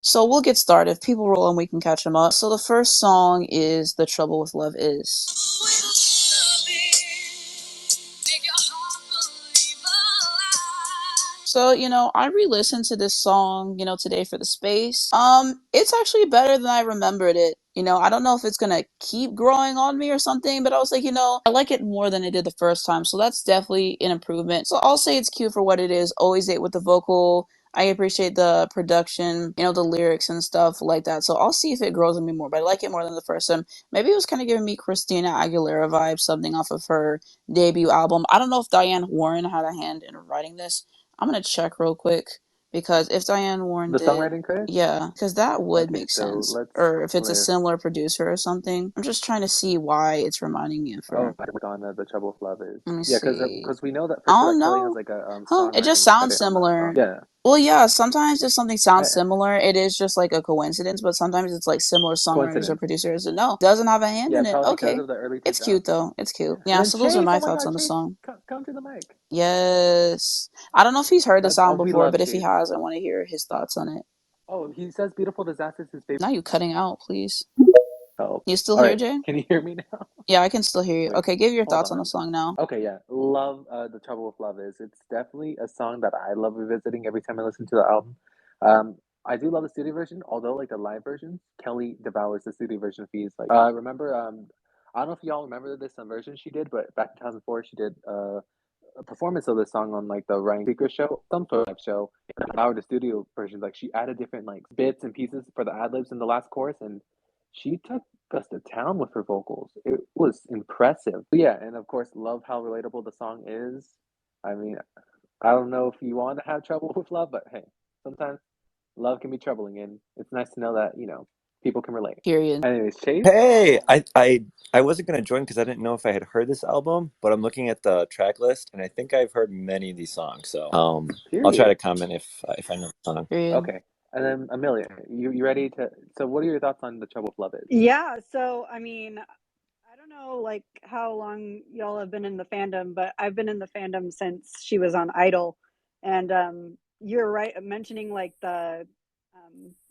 So we'll get started. If people roll and we can catch them up. So the first song is The Trouble with Love Is. So, I re-listened to this song, today for the space. It's actually better than I remembered it. I don't know if it's gonna keep growing on me or something, but I was like, I like it more than I did the first time. So that's definitely an improvement. So I'll say it's cute for what it is. Always ate with the vocal. I appreciate the production, the lyrics and stuff like that. So I'll see if it grows on me more, but I like it more than the first time. Maybe it was kind of giving me Christina Aguilera vibes, something off of her debut album. I don't know if Diane Warren had a hand in writing this. I'm gonna check real quick because if Diane Warren The did, songwriting credit? yeah, because that would Okay, make so sense. let's Or if it's a list. similar producer or something. I'm just trying to see why it's reminding me of Oh, her. I work on The Trouble with Love Is. Let me Yeah, see. because we know that for sure Oh that Kelly has no. like a Huh, it just songwriting sounds credit on that song. similar. Yeah. Well, yeah, sometimes if something sounds I, similar, it is just like a coincidence, but sometimes it's like similar songwriters or coincidence. producers. And no, doesn't have a hand Yeah, in it. probably because Okay. of the early It's cute 2000s. though. It's Yeah. cute. And Yeah, then so those are Chase, my oh my thoughts God, on the Chase, song. come to the mic. Yes. I don't know if he's heard this album We before, love but if he Chase. has, I want to hear his thoughts on it. Oh, he says Beautiful Disaster is his favorite. Now you cutting out, please. Oh, You still all here, right. Jay? Can you hear me now? Yeah, I can still hear you. Wait, Okay, give your hold thoughts on the on. song now. Okay, yeah. Love The Trouble with Love Is. It's definitely a song that I love revisiting every time I listen to the album. Um, I do love the studio version, although like the live version, Kelly devours the studio version fees. Like, remember, I don't know if y'all remember this version she did, but back in 2004, she did a performance of this song on like the Ryan Seacrest show, some sort of show. Devoured the studio version. Like, she added different like bits and pieces for the ad libs in the last chorus, and she took us to town with her vocals. It was impressive. But yeah, and of course, love how relatable the song is. I mean, I don't know if you want to have trouble with love, but hey, sometimes love can be troubling, and it's nice to know that, people can relate. Period. Anyways, Chase? Hey, I wasn't gonna join because I didn't know if I had heard this album, but I'm looking at the track list and I think I've heard many of these songs. So I'll try Period. to comment if I know the song. Period. Okay. And then Amelia, you ready to? So, what are your thoughts on The Trouble with Love Is? Yeah, so I mean, I don't know like how long y'all have been in the fandom, but I've been in the fandom since she was on Idol. And you're right mentioning like the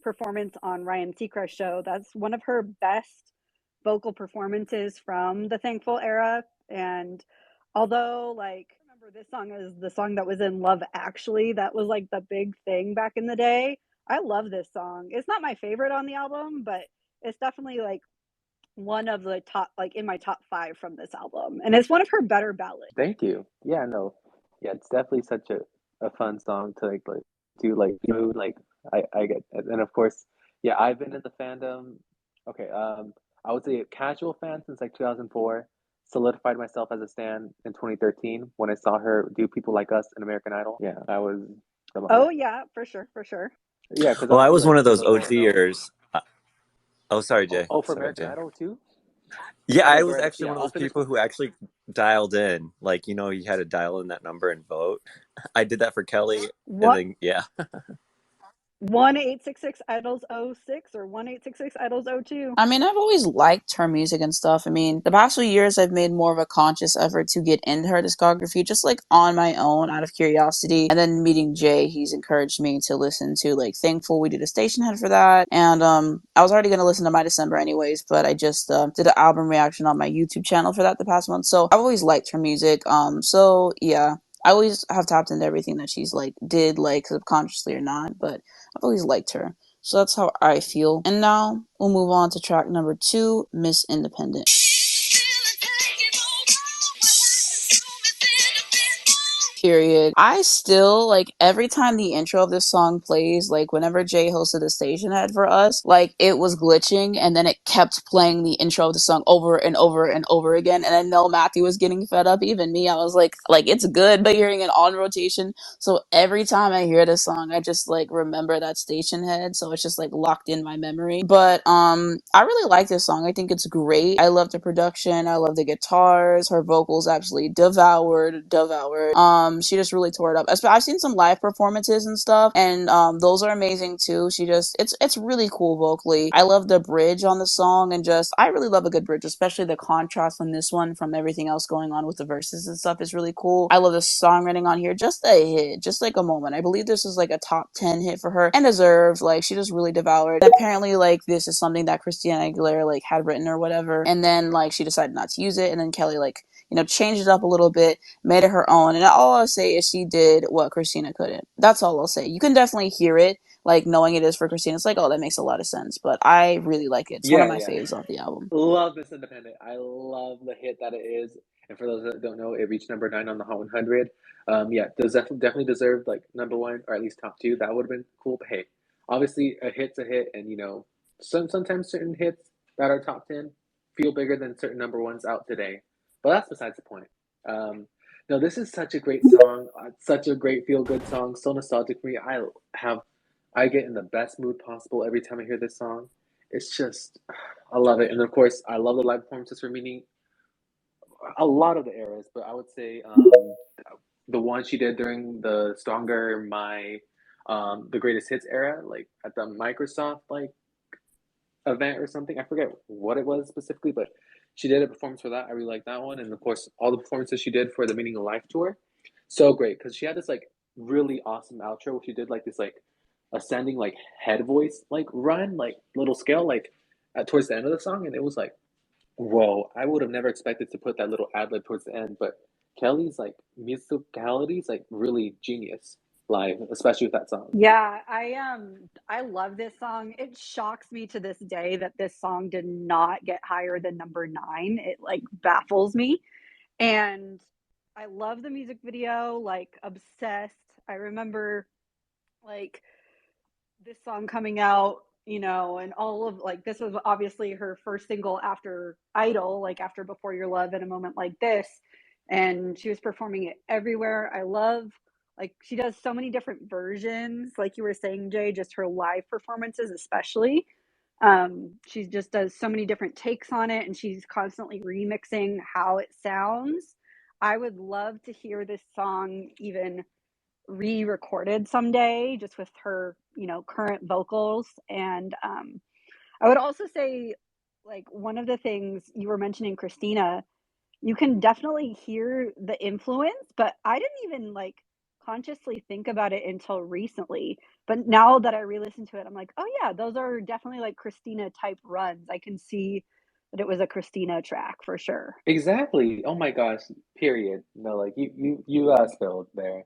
performance on Ryan Seacrest show. That's one of her best vocal performances from the Thankful era. And although like I remember this song is the song that was in Love Actually, that was like the big thing back in the day. I love this song. It's not my favorite on the album, but it's definitely like one of the top, like in my top five from this album, and it's one of her better ballads. Thank you. Yeah, no, yeah, it's definitely such a fun song to like do like mood. Like, I get it. And of course, yeah, I've been in the fandom. Okay, I would say a casual fan since like 2004. Solidified myself as a stan in 2013 when I saw her do People Like Us in American Idol. Yeah, that was the moment. Oh yeah, for sure, for sure. Yeah, because Well, I obviously, was one like, of for those those that don't know. OGers. Oh, sorry, Jay. Oh, for Sorry, American Jay. Idol too? Yeah, Oh I no, go was ahead. actually Yeah, one of I'll those finish people my. who actually dialed in. Like, you had to dial in that number and vote. I did that for Kelly, and What then yeah. 1-866 idols 06 or 1-866 idols 02? I mean, I've always liked her music and stuff. I mean, the past few years, I've made more of a conscious effort to get into her discography, just like on my own, out of curiosity. And then meeting Jay, he's encouraged me to listen to like Thankful. We did a station head for that, and I was already gonna listen to My December anyways, but I just did an album reaction on my YouTube channel for that the past month. So I've always liked her music. So yeah. I always have tapped into everything that she's like did, like subconsciously or not, but I've always liked her. So that's how I feel. And now we'll move on to track number 2, Miss Independent. Period. I still like every time the intro of this song plays, like whenever Jay hosted the station head for us, like it was glitching and then it kept playing the intro of the song over and over and over again. And I know Matthew was getting fed up, even me. I was like it's good, but hearing it on rotation. So every time I hear this song, I just like remember that station head. So it's just like locked in my memory. But I really like this song. I think it's great. I love the production. I love the guitars. Her vocals absolutely devoured. She just really tore it up. I've seen some live performances and stuff, and those are amazing too. It's really cool vocally. I love the bridge on the song, and just I really love a good bridge, especially the contrast on this one from everything else going on with the verses and stuff is really cool. I love the songwriting on here. Just a hit, just like a moment. I believe this is like a top 10 hit for her and deserved. Like she just really devoured. And apparently, like this is something that Christina Aguilera like had written or whatever, and then like she decided not to use it, and then Kelly like changed it up a little bit, made it her own. And all I'll say is she did what Christina couldn't. That's all I'll say. You can definitely hear it, like knowing it is for Christina. It's like, oh, that makes a lot of sense. But I really like it. It's one of Yeah, my yeah. faves off the album. Love this independent. I love the hit that it is. And for those that don't know, it reached number 9 on the Hot 100. Yeah, does definitely deserved like number 1 or at least top 2. That would have been cool. But hey, obviously a hit's a hit, and sometimes certain hits that are top 10 feel bigger than certain number ones out today. But that's besides the point. No, this is such a great song. Such a great feel good song. So nostalgic for me. I get in the best mood possible every time I hear this song. It's just, I love it. And of course, I love the live performances for meaning a lot of the eras, but I would say the one she did during the Stronger the Greatest Hits era, like at the Microsoft like event or something. I forget what it was specifically, but she did a performance for that. I really like that one. And of course, all the performances she did for the Meaning of Life tour. So great. Because she had this like really awesome outro where she did like this like ascending like head voice like run, like little scale, like towards the end of the song. And it was like, whoa, I would have never expected to put that little ad lib towards the end. But Kelly's like musicality is like really genius live, especially with that song. Yeah, I love this song. It shocks me to this day that this song did not get higher than number 9. It like baffles me. And I love the music video, like obsessed. I remember like this song coming out, and all of like this was obviously her first single after Idol, like after Before Your Love and A Moment Like This. And she was performing it everywhere. I love like she does so many different versions, like you were saying, Jay, just her live performances, especially. She just does so many different takes on it, and she's constantly remixing how it sounds. I would love to hear this song even re-recorded someday just with her current vocals. And I would also say, like, one of the things you were mentioning, Christina, you can definitely hear the influence, but I didn't even like consciously think about it until recently. But now that I re-listen to it, I'm like, oh yeah, those are definitely like Christina type runs. I can see that it was a Christina track for sure. Exactly. Oh my gosh. Period. No, like you spilled there.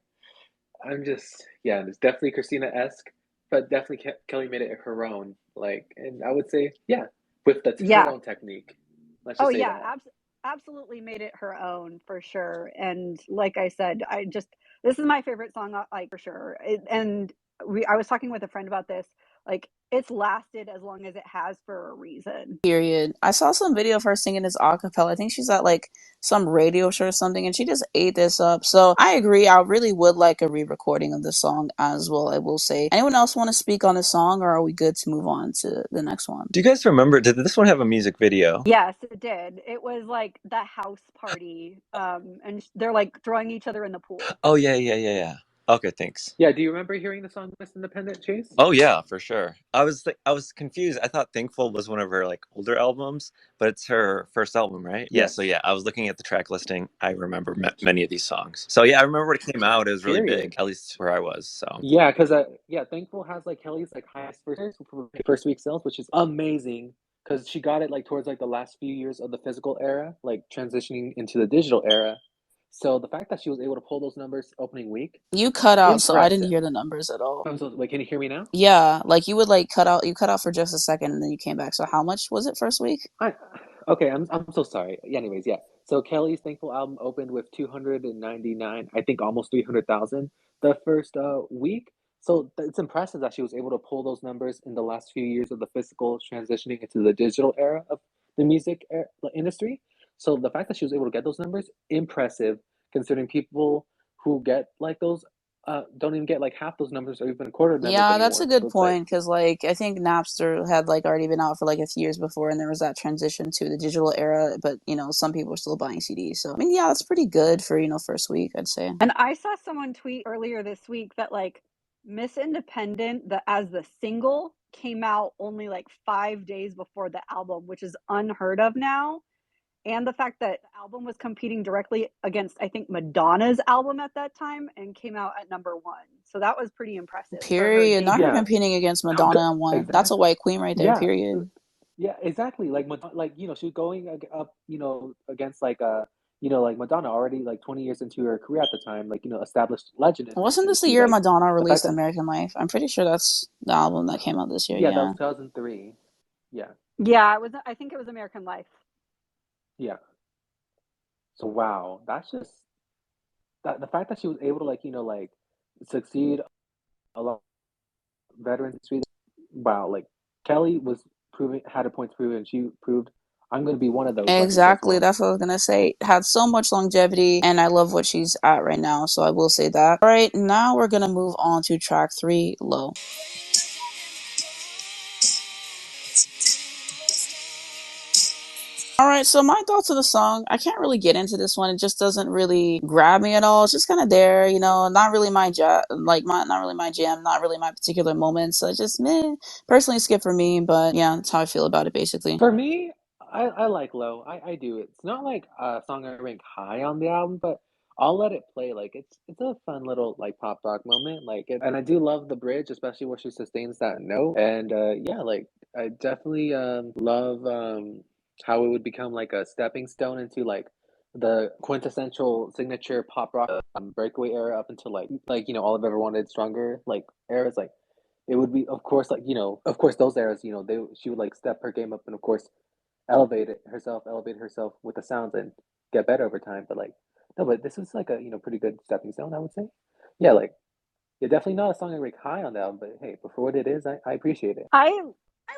I'm just, yeah, it's definitely Christina-esque, but definitely Kelly made it her own. Like, and I would say, yeah, with her Yeah. own technique. Let's Oh just say yeah, that. absolutely made it her own for sure. And like I said, this is my favorite song, like for sure. And I was talking with a friend about this. Like it's lasted as long as it has for a reason. Period. I saw some video of her singing this a cappella. I think she's at like some radio show or something, and she just ate this up. So I agree. I really would like a re-recording of the song as well. I will say. Anyone else want to speak on the song, or are we good to move on to the next one? Do you guys remember? Did this one have a music video? Yes, it did. It was like the house party, and they're like throwing each other in the pool. Oh yeah. Okay, thanks. Yeah, do you remember hearing the song Miss Independent, Chase? Oh yeah, for sure. I was confused. I thought Thankful was one of her like older albums, but it's her first album, right? Yeah. So Yes. yeah, I was looking at the track listing. I remember many of these songs. So yeah, I remember when it came out. It was really Period. big, at least where I was. So Yeah, because yeah, Thankful has like Kelly's like highest first week sales, which is amazing. Because she got it like towards like the last few years of the physical era, like transitioning into the digital era. So the fact that she was able to pull those numbers opening week, You cut out, so I didn't impressive. hear the numbers at all. I'm so wait, can you hear me now? Yeah, like you would like cut out. You cut out for just a second, and then you came back. So how much was it first week? I okay, I'm so sorry. Anyways, yeah. So Kelly's Thankful album opened with 299, I think almost 300,000 the first week. So it's impressive that she was able to pull those numbers in the last few years of the physical transitioning into the digital era of the industry. So the fact that she was able to get those numbers, impressive considering people who get like those don't even get like half those numbers or even a quarter of numbers Yeah, that's a anymore. good So it's like, point because, like, I think Napster had like already been out for like a few years before, and there was that transition to the digital era. But some people are still buying CDs. So I mean, yeah, that's pretty good for first week, I'd say. And I saw someone tweet earlier this week that like Miss Independent, as the single, came out only like 5 days before the album, which is unheard of now. And the fact that the album was competing directly against, I think, Madonna's album at that time and came out at #1. So that was pretty impressive for her Period. Not her yeah, debut. competing against Madonna and one. That's a exactly. white queen right there. Yeah, Period. yeah, exactly. Like she was going up, against like like Madonna already like 20 years into her career at the time, like established legend in this Wasn't this the industry. year Like Madonna the fact released that American Life? I'm pretty sure that's the album that came out this year. yeah, that was Yeah. 2003. Yeah, Yeah, it was. I think it was American Life. yeah. So wow, that's just that the fact that she was able to like succeed a lot of veterans history. Wow, like Kelly was proving had her points proven. She proved I'm going to be one of those legends as Exactly. well. That's what I was gonna say. Had so much longevity, and I love what she's at right now. So I will say that. All right, now we're gonna move on to track 3, Low. All right, so my thoughts of the song, I can't really get into this one. It just doesn't really grab me at all. It's just kind of there, not really my jam, not really my jam, not really my particular moment. So it's just meh. Personally, skip for me, but yeah, that's how I feel about it, basically. For me, I like Low. I do. It's not like a song I rank high on the album, but I'll let it play. Like it's a fun little like pop rock moment. And I do love the bridge, especially where she sustains that note. And yeah, like I definitely love how it would become like a stepping stone into like the quintessential signature pop rock breakaway era up until All I've Ever Wanted, Stronger like eras. Like it would be, of course, of course, those eras, she would like step her game up and, of course, elevate herself with the sounds and get better over time. But like, no, but this is like a, pretty good stepping stone, I would say. Yeah, like, yeah, definitely not a song I rank high on the album, but hey, for what it is, I appreciate it. I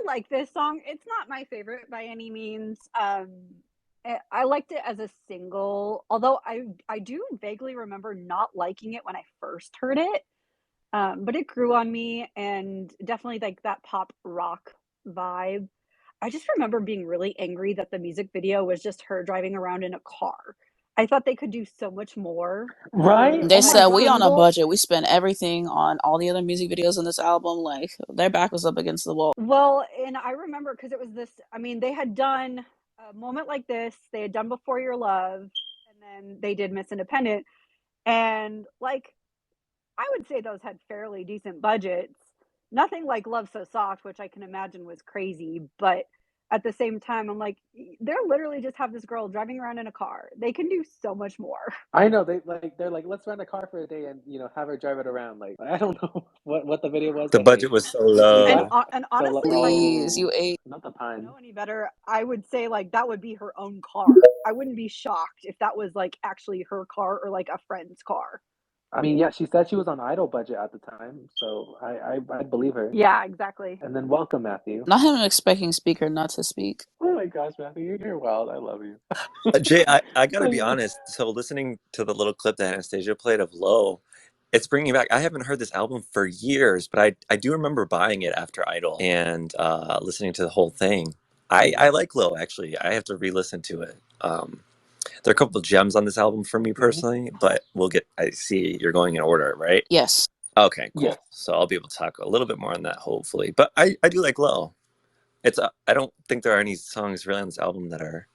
like this song. It's not my favorite by any means. I liked it as a single, although I do vaguely remember not liking it when I first heard it. But it grew on me, and definitely like that pop rock vibe. I just remember being really angry that the music video was just her driving around in a car. I thought they could do so much more Right? for They Oh my said a we gosh. on a single. budget. We spent everything on all the other music videos in this album. Like their back was up against the wall. Well, and I remember because it was this, I mean, they had done a moment like this, they had done Before Your Love, and then they did Miss Independent. And like, I would say those had fairly decent budgets. Nothing like Love So Soft, which I can imagine was crazy, but at the same time, I'm like, they're literally just have this girl driving around in a car. They can do so much more. I know they're like, let's rent a car for a day and have her drive it around. Like I don't know what the video was, The but hey, budget was so And low. and so honestly, if I Please, oh, you ate. not the didn't pun. know any better, I would say like that would be her own car. I wouldn't be shocked if that was like actually her car or like a friend's car. I mean, yeah, she said she was on Idol budget at the time, so I believe her. Yeah, exactly. And then welcome, Matthew. Not him expecting speaker not to speak. Oh my gosh, Matthew, you're wild. I love you. Jay, I gotta But be yeah. honest. So listening to the little clip that Anastasia played of Low, it's bringing back. I haven't heard this album for years, but I do remember buying it after Idol and listening to the whole thing. I like Low actually. I have to re-listen to it. There are a couple of gems on this album for me Hmm. personally, but we'll get. I see you're going in order, right? Yes. Okay, Yes. cool. So I'll be able to talk a little bit more on that hopefully. But I do like Low. I don't think there are any songs really on this album that are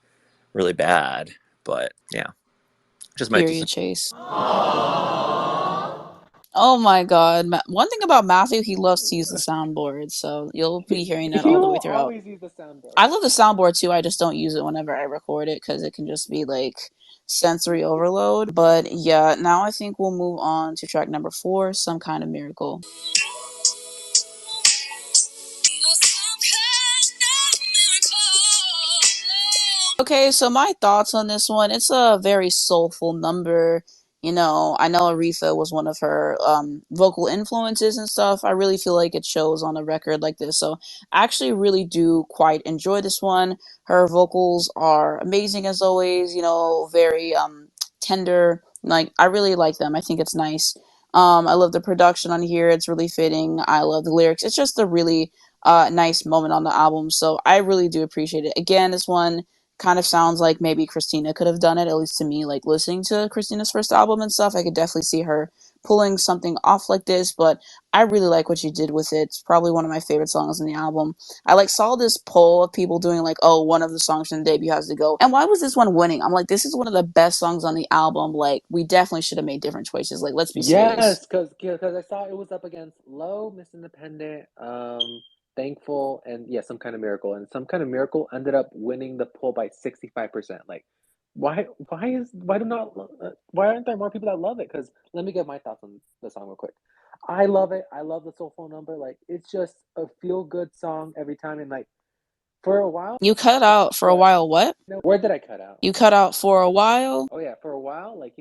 really bad, but yeah, just my two Period, cents. Chase. Oh my god. One thing about Matthew, he loves to use the soundboard, so you'll He be hearing that he all the way will throughout. always use the soundboard. I love the soundboard too, I just don't use it whenever I record it because it can just be like sensory overload. But yeah, now I think we'll move on to track number 4, Some Kind of Miracle. Okay, so my thoughts on this one, it's a very soulful number. I know Aretha was one of her vocal influences and stuff. I really feel like it shows on a record like this. So I actually really do quite enjoy this one. Her vocals are amazing as always, very tender. Like I really like them. I think it's nice. I love the production on here. It's really fitting. I love the lyrics. It's just a really nice moment on the album. So I really do appreciate it. Again, this one kind of sounds like maybe Christina could have done it, at least to me, like listening to Christina's first album and stuff. I could definitely see her pulling something off like this, but I really like what you did with it. It's probably one of my favorite songs on the album. I like saw this poll of people doing like, oh, one of the songs from the debut has to go. And why was this one winning? I'm like, this is one of the best songs on the album. Like, we definitely should have made different choices. Like, let's be serious. Yes, because I saw it was up against Low, Miss Independent, Thankful, and yeah, Some Kind of Miracle. And Some Kind of Miracle ended up winning the poll by 65%. Like, why aren't there more people that love it? Because let me get my thoughts on the song real quick. I love it. I love the soulful number. Like, it's just a feel good song every time. And like for a while, You cut out for a what? while. What? Where did I cut out? You cut out for a while? Oh yeah, for a while, like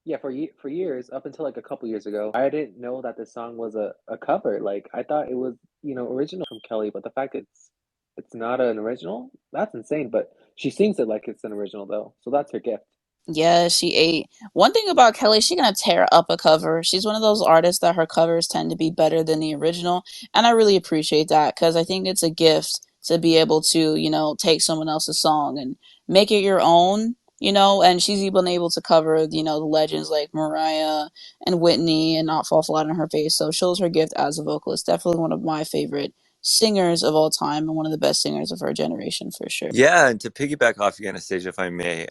yeah, for years, up until like a couple years ago, I didn't know that this song was a cover. Like I thought it was, original from Kelly, but the fact it's not an original, that's insane. But she sings it like it's an original though, so that's her gift. Yeah, she ate. One thing about Kelly, she gonna tear up a cover. She's one of those artists that her covers tend to be better than the original, and I really appreciate that because I think it's a gift to be able to, take someone else's song and make it your own, and she's even able to cover, the legends like Mariah and Whitney and not fall flat on her face. So shows her gift as a vocalist. Definitely one of my favorite singers of all time and one of the best singers of her generation for sure. Yeah, and to piggyback off you, Anastasia, if I may,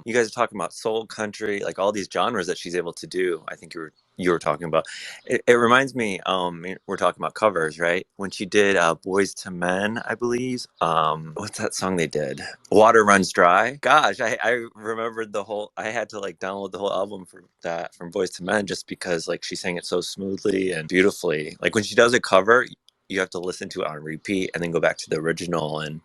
you guys are talking about soul, country, like all these genres that she's able to do. I think you were talking about. It reminds me, we're talking about covers, right? When she did "Boys to Men," I believe. What's that song they did? "Water Runs Dry." Gosh, I remembered the whole. I had to like download the whole album for that from Boys to Men just because like she sang it so smoothly and beautifully. Like when she does a cover, you have to listen to it on repeat and then go back to the original and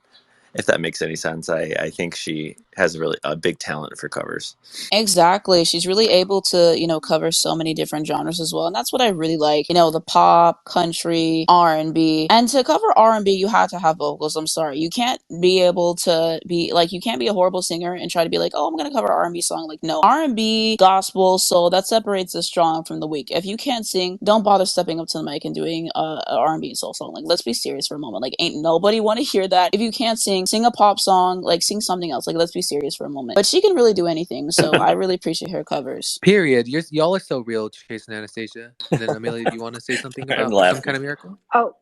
if that makes any sense. I think she has really a big talent for covers. Exactly. She's really able to, cover so many different genres as well. And that's what I really like. The pop, country, R&B. And to cover R&B, you have to have vocals. I'm sorry. You can't be able to be like you can't be a horrible singer and try to be like, "Oh, I'm going to cover R&B song." Like, no. R&B, gospel, soul, that separates the strong from the weak. If you can't sing, don't bother stepping up to the mic and doing a R&B and soul song. Like, let's be serious for a moment. Like, ain't nobody want to hear that. If you can't sing a pop song, like sing something else. Like, let's be serious for a moment. But she can really do anything, so I really appreciate her covers. Period. Y'all are so real, Chase and Anastasia. And then Amelia, do you want to say something I'm about Some Kind laughing. of Miracle? Oh,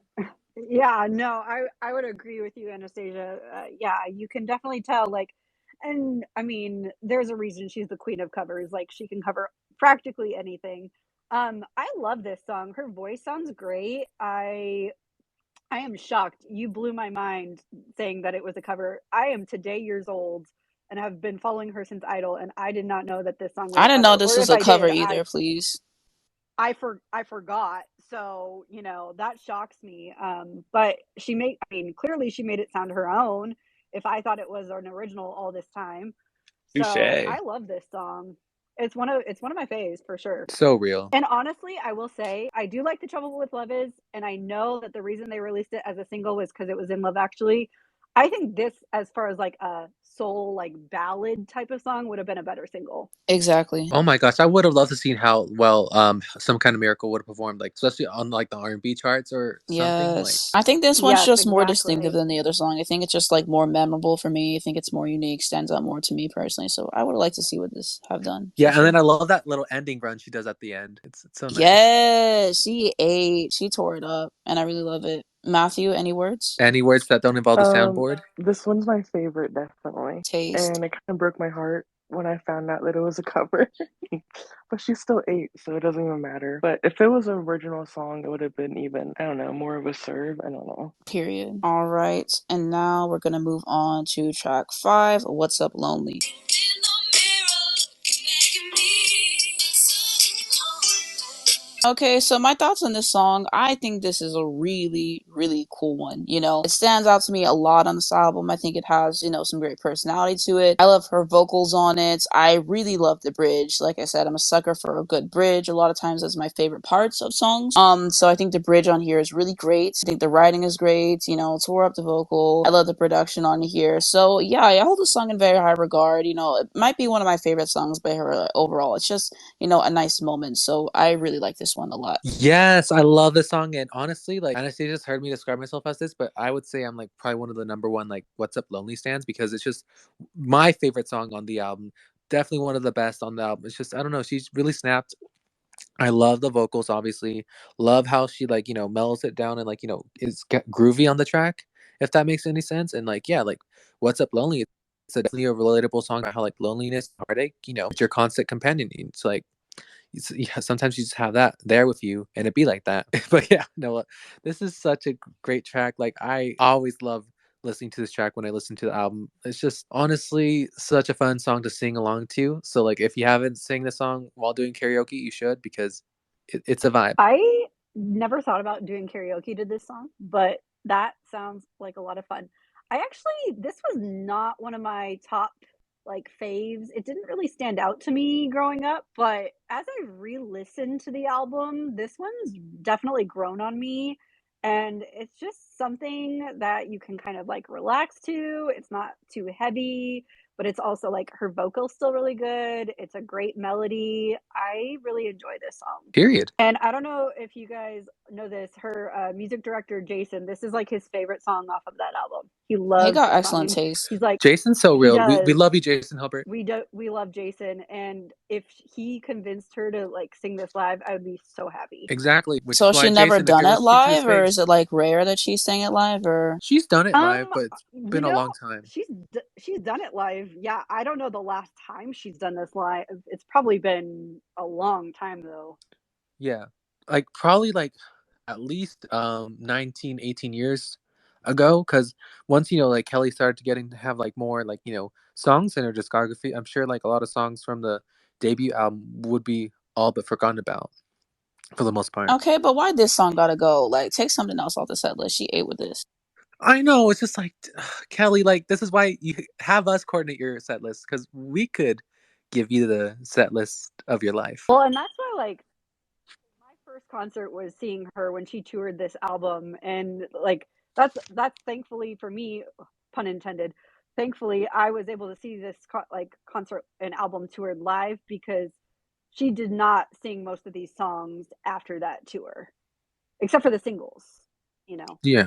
yeah, no, I would agree with you, Anastasia. Yeah, you can definitely tell, like, and I mean, there's a reason she's the queen of covers. Like, she can cover practically anything. I love this song. Her voice sounds great. I am shocked. You blew my mind saying that it was a cover. I am today years old and have been following her since Idol, and I did not know that this song was I a didn't know cover. this Or was if a I cover did, either, please. I forgot. So, that shocks me. But I mean, clearly she made it sound her own if I thought it was an original all this time. So, Touche. I love this song. It's one of my faves for sure. So real. And honestly, I will say I do like The Trouble with Love Is, and I know that the reason they released it as a single was because it was in Love Actually. I think this, as far as like a soul like ballad type of song, would have been a better single. Exactly. Oh my gosh, I would have loved to seen how well Some Kind of Miracle would have performed, like especially on like the R&B charts or something. Like Yes. I think this one's Yes, just more distinctive exactly. than the other song. I think it's just like more memorable for me. I think it's more unique, stands out more to me personally. So I would like to see what this have done for yeah, and then sure. I love that little ending run she does at the end. It's so nice. Yes, she ate. She tore it up, and I really love it. Matthew, any words? Any words that don't involve the soundboard? This one's my favorite, definitely. Taste. And it kind of broke my heart when I found out that it was a cover. But she's still 8, so it doesn't even matter. But if it was an original song, it would have been even, I don't know, more of a serve. I don't know. Period. All right, and now we're gonna move on to track 5. What's Up, Lonely? Okay, so my thoughts on this song, I think this is a really, really cool one. It stands out to me a lot on this album. I think it has, some great personality to it. I love her vocals on it. I really love the bridge. Like I said, I'm a sucker for a good bridge. A lot of times that's my favorite parts of songs. So I think the bridge on here is really great. I think the writing is great. Tore up the vocal. I love the production on here. So yeah, I hold the song in very high regard. It might be one of my favorite songs by her overall. It's just, a nice moment. So I really like this one a lot. Yes, I love this song, and honestly, like Anastasia just heard me describe myself as this, but I would say I'm like probably one of the number one like "What's Up Lonely" stands because it's just my favorite song on the album. Definitely one of the best on the album. It's just I don't know, she's really snapped. I love the vocals, obviously. Love how she like mellows it down and like is groovy on the track, if that makes any sense. And like yeah, like "What's Up Lonely." It's definitely a relatable song about how like loneliness, heartache, it's your constant companion. It's like yeah, sometimes you just have that there with you and it be like that. But yeah, no, this is such a great track. Like I always love listening to this track when I listen to the album. It's just honestly such a fun song to sing along to. So like if you haven't sang the song while doing karaoke, you should because it's a vibe. I never thought about doing karaoke to this song, but that sounds like a lot of fun. This was not one of my top like faves. It didn't really stand out to me growing up, but as I re-listened to the album, this one's definitely grown on me. And it's just something that you can kind of like relax to. It's not too heavy, but it's also like her vocal's still really good. It's a great melody. I really enjoy this song. Period. And I don't know if you guys know this, her music director, Jason, this is like his favorite song off of that album. He He loves got this song. excellent And taste. he's like, Jason's so he real. We does. love you, Jason Hilbert. We love Jason. And if he convinced her to like sing this live, I would be so happy. Exactly. Which So is why she never Jason, if done you're it listening to this live, or space, is it like rare that she sang it live? Or she's done it live, but it's you been a know, long time. she's done it live. Yeah, I don't know the last time she's done this live. It's probably been a long time though. Yeah. Like probably like at least 19, 18 years ago because once like Kelly started to getting to have like more like songs in her discography, I'm sure like a lot of songs from the debut album would be all but forgotten about for the most part. okay, but why this song gotta go? Like, take something else off the set list. She ate with this. I know, it's just like Kelly, like this is why you have us coordinate your set list because we could give you the set list of your life. Well, and that's why like my first concert was seeing her when she toured this album, and like that's thankfully for me, pun intended. Thankfully, I was able to see this concert and album toured live because she did not sing most of these songs after that tour, except for the singles. Yeah.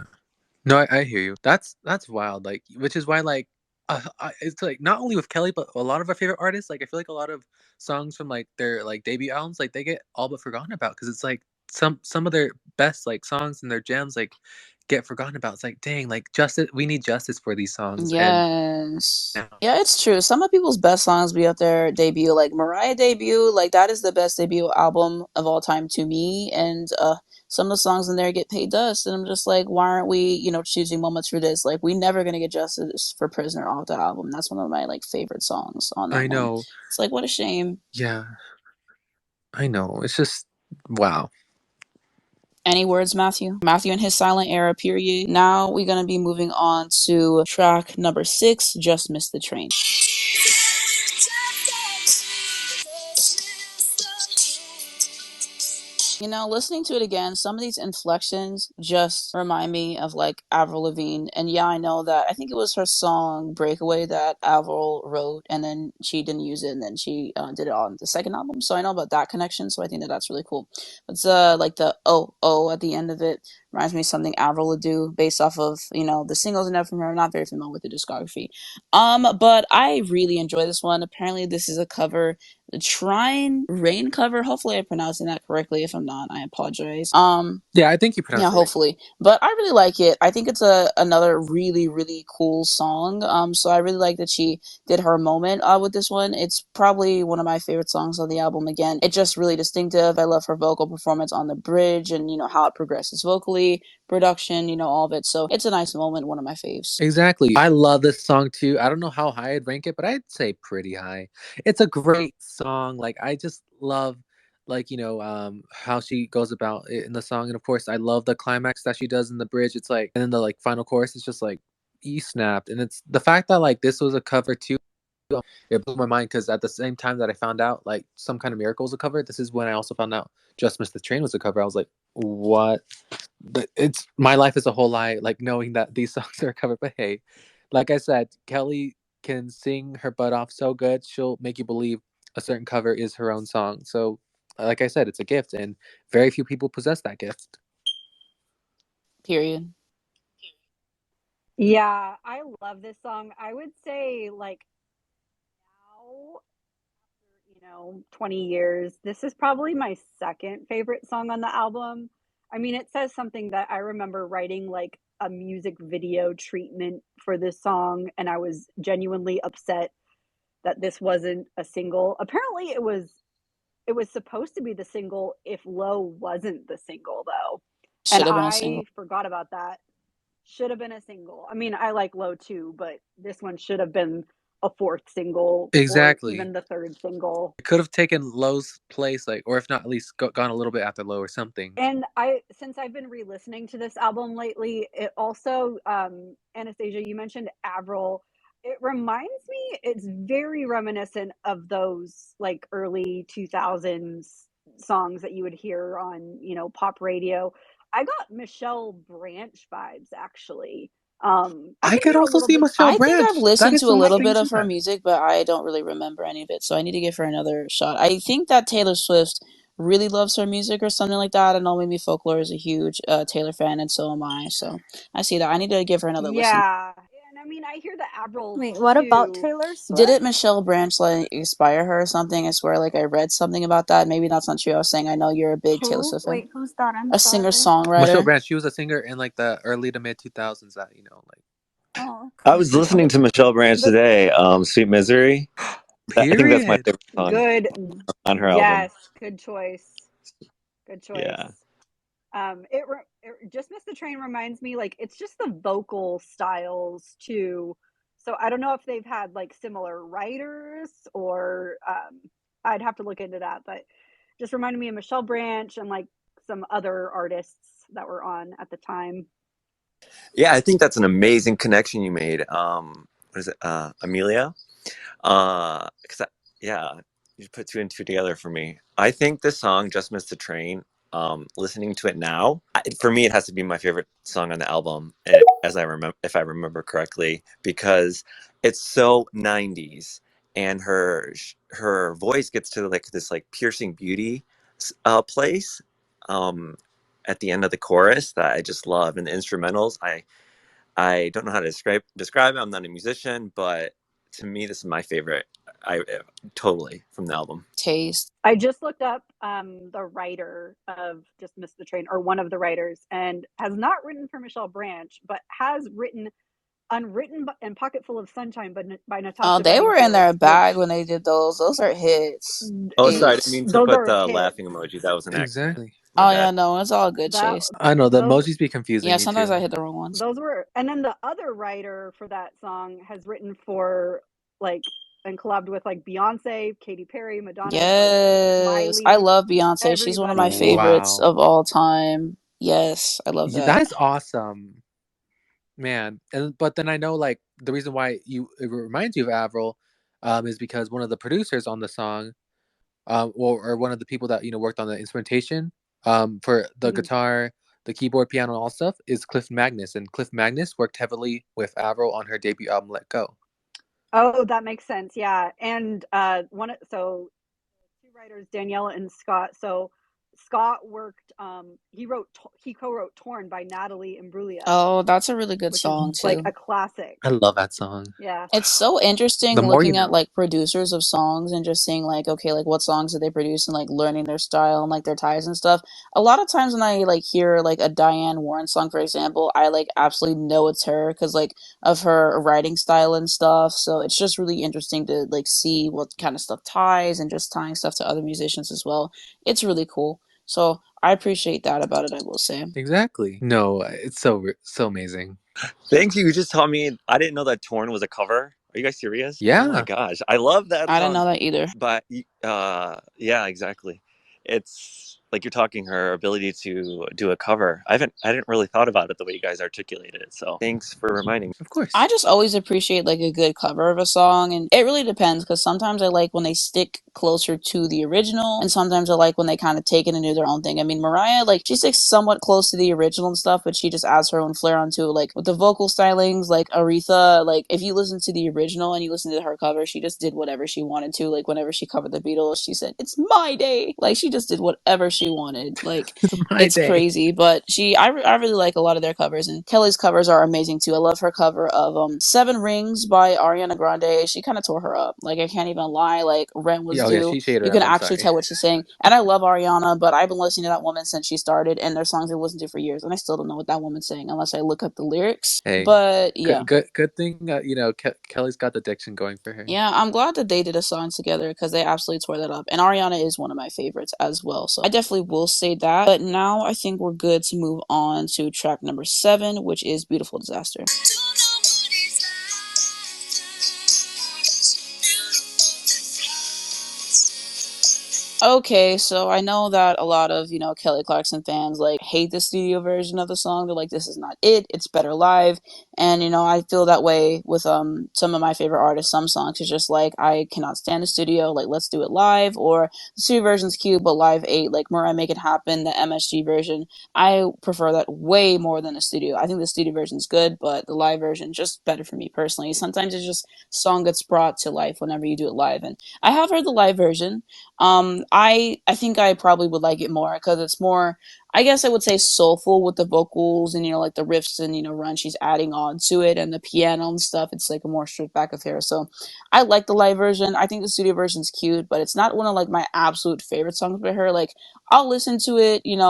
No, I hear you. That's wild. Like, which is why, like, it's like not only with Kelly, but a lot of our favorite artists. Like, I feel like a lot of songs from like their like debut albums, like they get all but forgotten about because it's like some of their best like songs and their gems like get forgotten about. It's like, dang, like justice. We need justice for these songs. And Yes. yeah, Yeah, it's true. Some of people's best songs be out there debut. Like Mariah debut, like that is the best debut album of all time to me. And some of the songs in there get paid dust. And I'm just like, why aren't we, choosing moments for this? Like we never gonna get justice for Prisoner off the album. That's one of my like favorite songs on that I one. know. It's like what a shame. Yeah, I know. It's just wow. Any words, Matthew? Matthew and his silent era, period. Now we're gonna be moving on to track number 6, Just Missed the Train. Listening to it again, some of these inflections just remind me of like Avril Lavigne. And yeah, I know that I think it was her song Breakaway that Avril wrote, and then she didn't use it, and then she did it on the second album. So I know about that connection. So I think that that's really cool. It's like the oh at the end of it reminds me of something Avril would do based off of the singles and everything. I'm not very familiar with the discography. But I really enjoy this one. Apparently, this is a cover, the Trine Rain cover. Hopefully, I'm pronouncing that correctly. If I'm not, I apologize. Yeah, I think you Yeah, pronounced it right. hopefully. But I really like it. I think it's another really, really cool song. So I really like that she did her moment with this one. It's probably one of my favorite songs on the album. Again, it's just really distinctive. I love her vocal performance on the bridge and how it progresses vocally, production, all of it. So it's a nice moment, one of my faves. Exactly. I love this song too. I don't know how high I'd rank it, but I'd say pretty high. It's a great song. Like I just love like how she goes about it in the song, and of course I love the climax that she does in the bridge. It's like, and then the like final chorus is just like you snapped, and it's the fact that like this was a cover too. It blew my mind because at the same time that I found out like Some Kind of Miracle was a cover, this is when I also found out Just Miss the Train was a cover. I was like, what? But it's my life is a whole lie, like knowing that these songs are a cover. But hey, like I said, Kelly can sing her butt off so good, she'll make you believe a certain cover is her own song. So, like I said, it's a gift, and very few people possess that gift. Period. Yeah, I love this song. I would say like now, after 20 years, this is probably my second favorite song on the album. I mean, it says something that I remember writing like a music video treatment for this song, and I was genuinely upset that this wasn't a single. Apparently, it was supposed to be the single if Low wasn't the single though. And Should have been a single. I forgot about that. Should have been a single. I mean, I like Low too, but this one should have been a fourth single or Exactly. even the third single. It could have taken Low's place, like, or if not, at least gone a little bit after Low or something. And since I've been re-listening to this album lately, it also, Anastasia, you mentioned Avril. It reminds me, it's very reminiscent of those like early 2000s songs that you would hear on, pop radio. I got Michelle Branch vibes actually. I I can could hear a also little see bit. Michelle I think I've Branch. That listened is to a so little I bit strange of her that. music, but I don't really remember any of it, so I need to give her another shot. I think that Taylor Swift really loves her music or something like that. I know maybe Folklore is a huge Taylor fan, and so am I. So I see that. I need to give her another listen. Yeah, and I mean, I hear the Avril Wait, what about too. Taylor Didn't Swift? Michelle Branch like inspire her or something? I swear, like I read something about that. Maybe that's not true. I was saying I know you're a big Taylor Who? Swift fan, Wait, who's that? I'm a singer sorry. Michelle songwriter. Branch, she was a singer in like the early to mid 2000s. That like. Oh, I okay. was listening to Michelle Branch The today. Sweet Misery. I think that's my Period. favorite song good, on her album. yes, good choice. Good choice. Yeah. It Just Miss the Train reminds me like it's just the vocal styles too. So I don't know if they've had like similar writers or I'd have to look into that, but just reminded me of Michelle Branch and like some other artists that were on at the time. Yeah, I think that's an amazing connection you made. What is it? Amelia? Cause yeah, you put two and two together for me. I think this song, Just Missed the Train, listening to it now, for me, it has to be my favorite song on the album, as I remember, if I remember correctly, because it's so 90s and her voice gets to like this like piercing beauty place um, at the end of the chorus that I just love. And the instrumentals, I don't know how to describe it. I'm not a musician, but to me, this is my favorite. I totally from the album. Taste. I just looked up the writer of Just Miss the Train, or one of the writers, and has not written for Michelle Branch, but has written Unwritten and Pocketful of Sunshine by Oh, Natasha they were in their Bedingfield, bag when which they did those. Those are hits. Oh, sorry, I didn't Ace. mean to those put are the hits. laughing emoji. That was an accident. Exactly. My Oh bad. yeah, no, it's all good, That Chase. I know the those emojis be confusing Yeah, me sometimes I too. hit the wrong ones. those were, and then the other writer for that song has written for like and collabed with like Beyonce, Katy Perry, Madonna, like Yes, I Miley, love Beyonce. She's one of my everybody. favorites Wow, of all time. Yes, I love that. that is awesome, man. And but then I know like the reason why it reminds you of Avril, is because one of the producers on the song, or one of the people that worked on the instrumentation, for the Mhm. guitar, the keyboard, piano, and all stuff is Cliff Magnus, and Cliff Magnus worked heavily with Avril on her debut album Let Go. Oh, that makes sense. Yeah. And so two writers, Danielle and Scott. So Scott worked he co-wrote Torn by Natalie Imbruglia, Oh, that's a really good which is song like too. a classic. I love that song. Yeah. It's so interesting The more you looking at know. like producers of songs and just seeing like, okay, like what songs did they produce and like learning their style and like their ties and stuff. A lot of times when I like hear like a Diane Warren song, for example, I like absolutely know it's her because like of her writing style and stuff. So it's just really interesting to like see what kind of stuff ties and just tying stuff to other musicians as well. It's really cool. So I appreciate that about it, I will say. Exactly. No, it's so amazing. Thank you. You just taught me. I didn't know that Torn was a cover. Are you guys serious? Oh my Yeah. gosh, I love that I didn't song. know that either. But yeah, exactly. it's like you're talking her ability to do a cover. I didn't really thought about it the way you guys articulated it. So thanks for reminding me. Of course. I just always appreciate like a good cover of a song, and it really depends because sometimes I like when they stick closer to the original, and sometimes I like when they kind of take it and do their own thing. I mean, Mariah, like she sticks somewhat close to the original and stuff, but she just adds her own flair onto it. Like with the vocal stylings, like Aretha, like if you listen to the original and you listen to her cover, she just did whatever she wanted to. Like whenever she covered the Beatles, she said, "It's my day." Like she just did whatever she wanted. Like it's crazy, but I really like a lot of their covers, and Kelly's covers are amazing too. I love her cover of Seven Rings by Ariana Grande. She kind of tore her up. Like I can't even lie. Like rent was Oh yeah, due. she shaded her You up. can I'm actually sorry. tell what she's saying. And I love Ariana, but I've been listening to that woman since she started, and there's songs I've listened to for years, and I still don't know what that woman's saying unless I look up the lyrics. Hey, but yeah. good thing Kelly's got the diction going for her. Yeah, I'm glad that they did a song together because they absolutely tore that up. And Ariana is one of my favorites as well. So I definitely will say that. But now I think we're good to move on to track number 7, which is Beautiful Disaster. Okay, so I know that a lot of, Kelly Clarkson fans like hate the studio version of the song. They're like, this is not it. It's better live. And I feel that way with some of my favorite artists. Some songs is just like I cannot stand the studio. Like let's do it live. Or the studio version's cute, but live ate. Like Mariah Make It Happen, the MSG version. I prefer that way more than the studio. I think the studio version's good, but the live version just better for me personally. Sometimes it's just song gets brought to life whenever you do it live, and I have heard the live version. I think I probably would like it more because it's more, I guess I would say soulful with the vocals and like the riffs and run she's adding on to it and the piano and stuff. It's like a more stripped back affair. So I like the live version. I think the studio version's cute, but it's not one of like my absolute favorite songs by her. Like I'll listen to it, and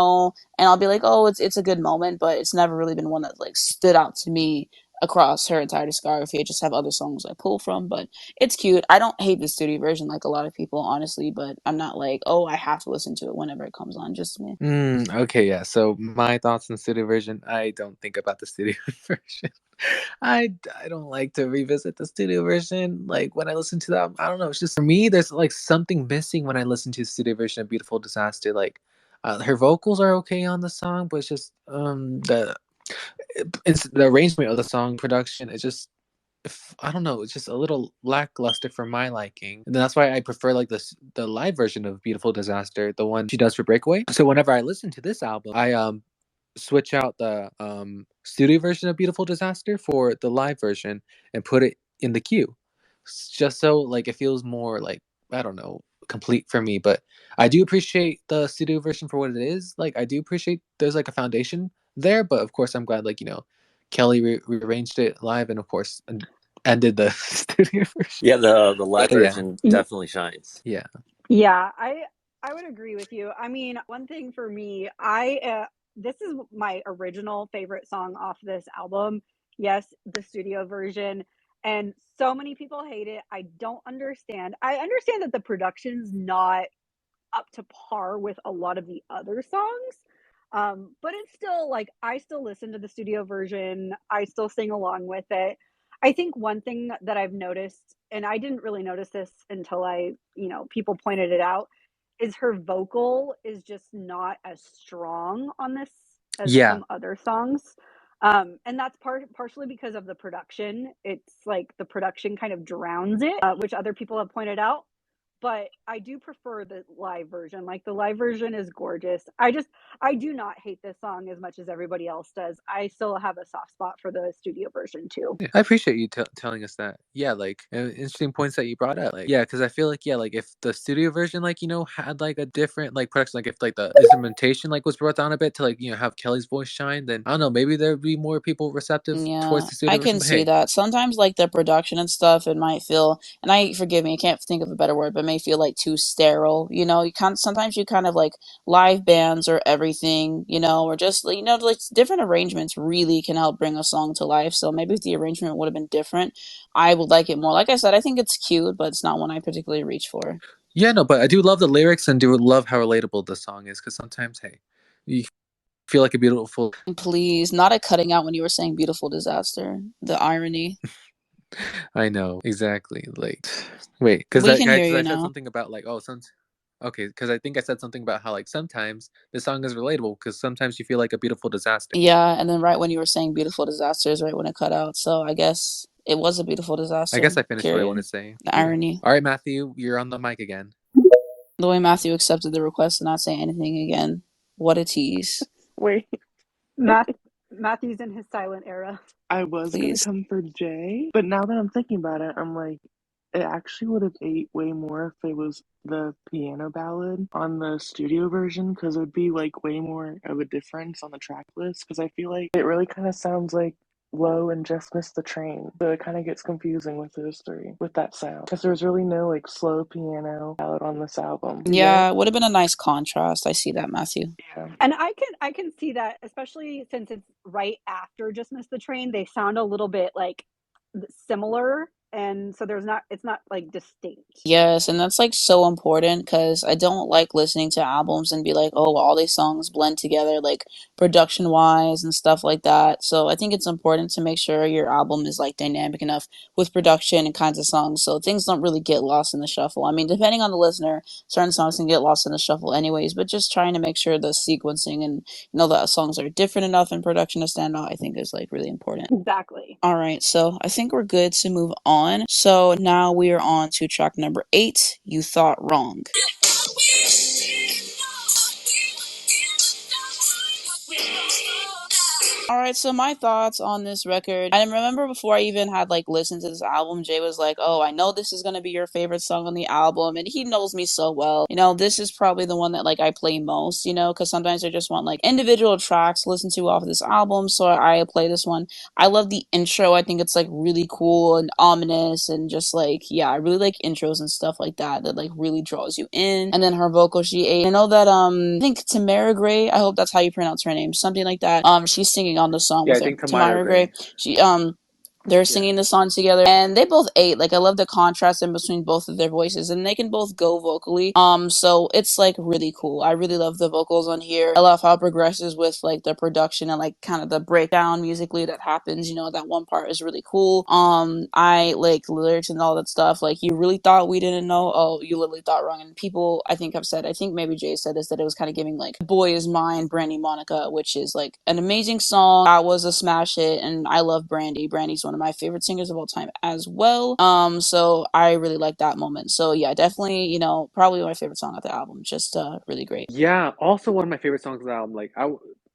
I'll be like, oh, it's a good moment, but it's never really been one that like stood out to me across her entire discography. I just have other songs I pull from, but it's cute. I don't hate the studio version like a lot of people, honestly, but I'm not like, oh, I have to listen to it whenever it comes on. Just me. Okay, yeah. So my thoughts on the studio version, I don't think about the studio version. I don't like to revisit the studio version. Like when I listen to that, I don't know. It's just for me, there's like something missing when I listen to the studio version of Beautiful Disaster. Like her vocals are okay on the song, but it's just the arrangement of the song production. It's just I don't know. It's just a little lackluster for my liking, and that's why I prefer like the live version of Beautiful Disaster, the one she does for Breakaway. So whenever I listen to this album, I switch out the studio version of Beautiful Disaster for the live version and put it in the queue, just so like it feels more like I don't know complete for me. But I do appreciate the studio version for what it is. Like I do appreciate there's like a foundation there, but of course I'm glad like Kelly rearranged it live and of course ended the studio version. Yeah, the live Yeah. version definitely shines. Yeah. Yeah, I would agree with you. I mean, one thing for me, I this is my original favorite song off this album. Yes, the studio version, and so many people hate it. I don't understand. I understand that the production's not up to par with a lot of the other songs. But it's still like I still listen to the studio version. I still sing along with it. I think one thing that I've noticed, and I didn't really notice this until people pointed it out, is her vocal is just not as strong on this as Yeah. some other songs. And that's partially because of the production. It's like the production kind of drowns it, which other people have pointed out, but I do prefer the live version. Like the live version is gorgeous. I do not hate this song as much as everybody else does. I still have a soft spot for the studio version too. I appreciate you telling us that. Yeah, like interesting points that you brought up. Like, yeah, because I feel like like if the studio version like had like a different like production, like if like the instrumentation like was brought down a bit to like have Kelly's voice shine, then I don't know, maybe there'd be more people receptive towards Yeah, the I studio version. can But see hey, that. Sometimes, like the production and stuff, it might feel, and forgive me, I can't think of a better word, but it may feel like too sterile. Sometimes you kind of like live bands or everything, or just, like different arrangements really can help bring a song to life. So maybe if the arrangement would have been different, I would like it more. Like I said, I think it's cute, but it's not one I particularly reach for. yeah, no, but I do love the lyrics and do love how relatable the song is because sometimes, hey, you feel like a beautiful. Please, not a cutting out when you were saying beautiful disaster. The irony. I know exactly. Like, wait, because We that can guy, hear because you I said now. something about like, oh, Okay, because I think I said something about how like sometimes this song is relatable because sometimes you feel like a beautiful disaster. Yeah, and then right when you were saying beautiful disaster is right when it cut out. So I guess it was a beautiful I disaster. guess I finished what I want Period. to say. The Yeah. irony. All right, Matthew, you're on the mic again. The way Matthew accepted the request to not say anything again. What a tease. Wait, Matthew's in his silent era. I was gonna Please. come for Jay, but now that I'm thinking about it, I'm like, it actually would have ate way more if it was the piano ballad on the studio version, because it would be like way more of a difference on the track list. Because I feel like it really kind of sounds like Low and Just Missed the Train, so it kind of gets confusing with those three with that sound. Because there's really no like slow piano ballad on this album. You get Yeah, it? it would have been a nice contrast. I see that, Matthew. Yeah. And I can see that, especially since it's right after Just Miss the Train. They sound a little bit like similar, and so it's not like distinct. Yes, and that's like so important because I don't like listening to albums and be like, oh, all these songs blend together, like production wise and stuff like that. So I think it's important to make sure your album is like dynamic enough with production and kinds of songs so things don't really get lost in the shuffle. I mean, depending on the listener, certain songs can get lost in the shuffle anyways, but just trying to make sure the sequencing and the songs are different enough in production to stand out, I think is like really important. Exactly. All right, so I think we're good to move on. So now we are on to track number 8, You Thought Wrong. All right, so my thoughts on this record. I remember before I even had like listened to this album, Jay was like, "Oh, I know this is gonna be your favorite song on the album," and he knows me so well. This is probably the one that like I play most. Because sometimes I just want like individual tracks to listen to off of this album, so I play this one. I love the intro. I think it's like really cool and ominous and just like yeah, I really like intros and stuff like that that like really draws you in. And then her vocal, she ate. I know that I think Tamyra Gray. I hope that's how you pronounce her name, something like that. She's singing on the song Yeah, with I her. think Tamyra Tamyra Gray. Gray. She they're Yeah. singing the song together and they both ate. Like I love the contrast in between both of their voices and they can both go vocally. So it's like really cool. I really love the vocals on here. I love how it progresses with like the production and like kind of the breakdown musically that happens. That one part is really cool. I like lyrics and all that stuff. Like you really thought we didn't know? Oh, you literally thought wrong. And people I think have said, I think maybe Jay said this, that it was kind of giving like Boy Is Mine, Brandy Monica, which is like an amazing song. That was a smash hit and I love Brandy. Brandy's one of my favorite singers of all time as well. So I really like that moment. So yeah, definitely, probably my favorite song of the album. Just really great. Yeah, also one of my favorite songs on the album. Like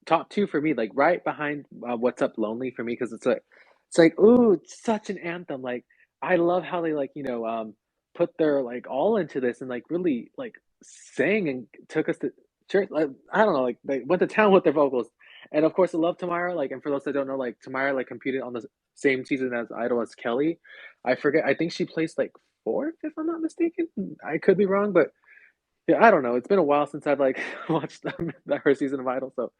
top two for me, like right behind "What's Up Lonely" for me, because it's like ooh, it's such an anthem. Like I love how they like put their like all into this and like really like sang and took us to church. Like I don't know, like they went to town with their vocals. And of course, I love Tamara. Like, and for those that don't know, like Tamara like competed on the same season as Idol as Kelly. I forget. I think she placed like fourth, if I'm not mistaken. I could be wrong, but yeah, I don't know. It's been a while since I've like watched her season of Idol, so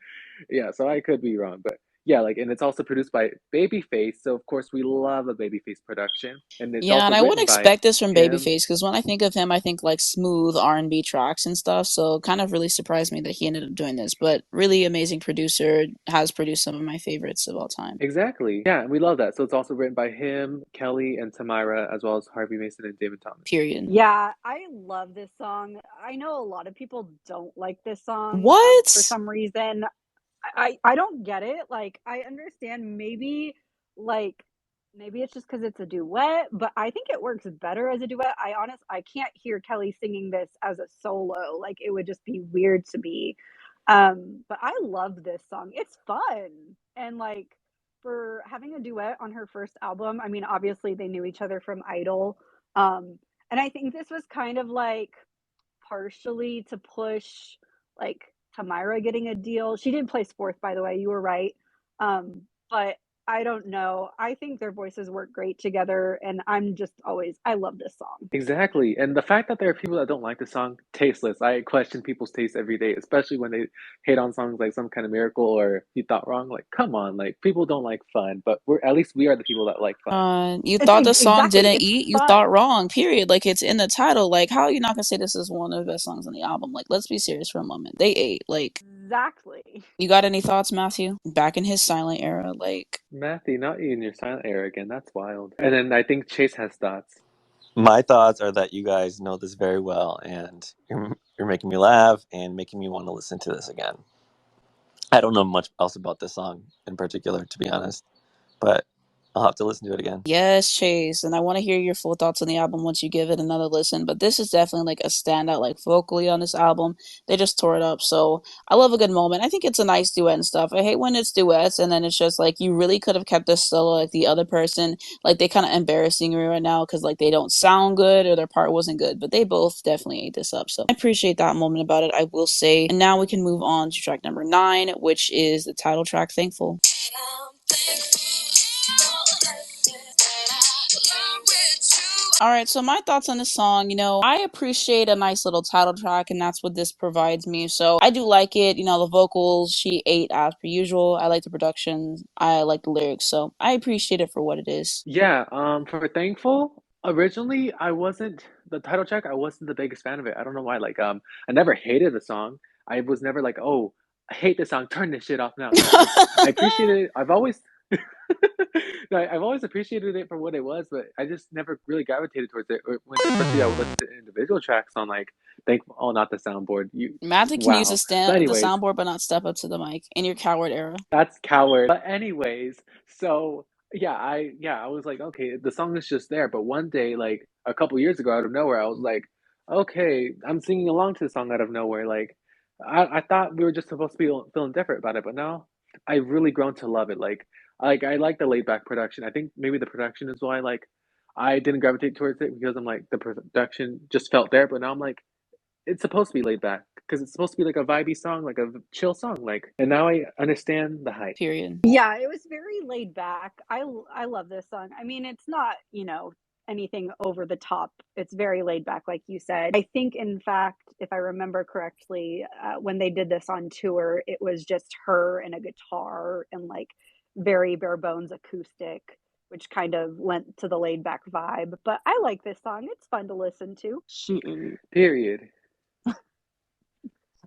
yeah, so I could be wrong, but yeah, like, and it's also produced by Babyface, so of course we love a Babyface production, and it's Yeah, also and I wouldn't written by expect this from him. Babyface because when I think of him, I think like smooth R&B tracks and stuff. So it kind of really surprised me that he ended up doing this. But really amazing producer, has produced some of my favorites of all time. Exactly, yeah, and we love that. So it's also written by him, Kelly, and Tamira, as well as Harvey Mason and David Thomas. Period. Yeah, I love this song. I know a lot of people don't like this song for What? some reason. I don't get it. Like I understand like maybe it's just because it's a duet, but I think it works better as a duet. I can't hear Kelly singing this as a solo. Like it would just be weird to me. But I love this song. It's fun. And like for having a duet on her first album, I mean obviously they knew each other from Idol. Um and I think this was kind of like partially to push like Tamyra getting a deal. She did place fourth, by the way. You were right. But I don't know. I think their voices work great together, and I love this song. Exactly, and the fact that there are people that don't like the song, tasteless. I question people's taste every day, especially when they hate on songs like "Some Kind of Miracle" or "You Thought Wrong." Like, come on, like people don't like fun, but we are the people that like fun. You It's thought the song exactly. didn't It's eat? You thought fun. wrong. Period. Like it's in the title. Like how are you not gonna say this is one of the best songs on the album? Like let's be serious for a moment. They ate. Like Exactly. you got any thoughts, Matthew? Back in his silent era, like Matthew, not you in your silent era again. That's wild. And then I think Chase has thoughts. My thoughts are that you guys know this very well, and you're making me laugh and making me want to listen to this again. I don't know much else about this song in particular, to be honest, but I'll have to listen to it again. Yes, Chase, and I want to hear your full thoughts on the album once you give it another listen. But this is definitely like a standout, like vocally on this album. They just tore it up. So I love a good moment. I think it's a nice duet and stuff. I hate when it's duets and then it's just like you really could have kept this solo, like the other person. Like they kind of embarrassing me right now because like they don't sound good or their part wasn't good. But they both definitely ate this up. So I appreciate that moment about it, I will say. And now we can move on to track number 9, which is the title track, Thankful. Alright, so my thoughts on this song, I appreciate a nice little title track, and that's what this provides me. So I do like it. The vocals, she ate as per usual. I like the production. I like the lyrics. So I appreciate it for what it is. Yeah, for Thankful, originally I wasn't the title track, I wasn't the biggest fan of it. I don't know why. Like, I never hated the song. I was never like, oh, I hate this song, turn this shit off now. No, I appreciated it. I've always no, I've always appreciated it for what it was, but I just never really gravitated towards it. Or when, especially I would listen to individual tracks on like Thankful. Oh, not the soundboard. You, Matthew can use wow. So, the anyways, soundboard, but not step up to the mic in your coward era. that's coward. But anyways, so yeah, I was like, okay, the song is just there. But one day, like a couple years ago, out of nowhere, I was like, okay, I'm singing along to the song out of nowhere. Like, I thought we were just supposed to be feeling different about it, but now I've really grown to love it. Like I like the laid back production. I think maybe the production is why like I didn't gravitate towards it because I'm like the production just felt there. But now I'm like it's supposed to be laid back because it's supposed to be like a vibey song, like a chill song. Like, and now I understand the hype. Period. Yeah, it was very laid back. I love this song. I mean, it's not, anything over the top. It's very laid back, like you said. I think, in fact, if I remember correctly, when they did this on tour, it was just her and a guitar and like very bare bones acoustic, which kind of lent to the laid back vibe. But I like this song. It's fun to listen to. She ate. Period.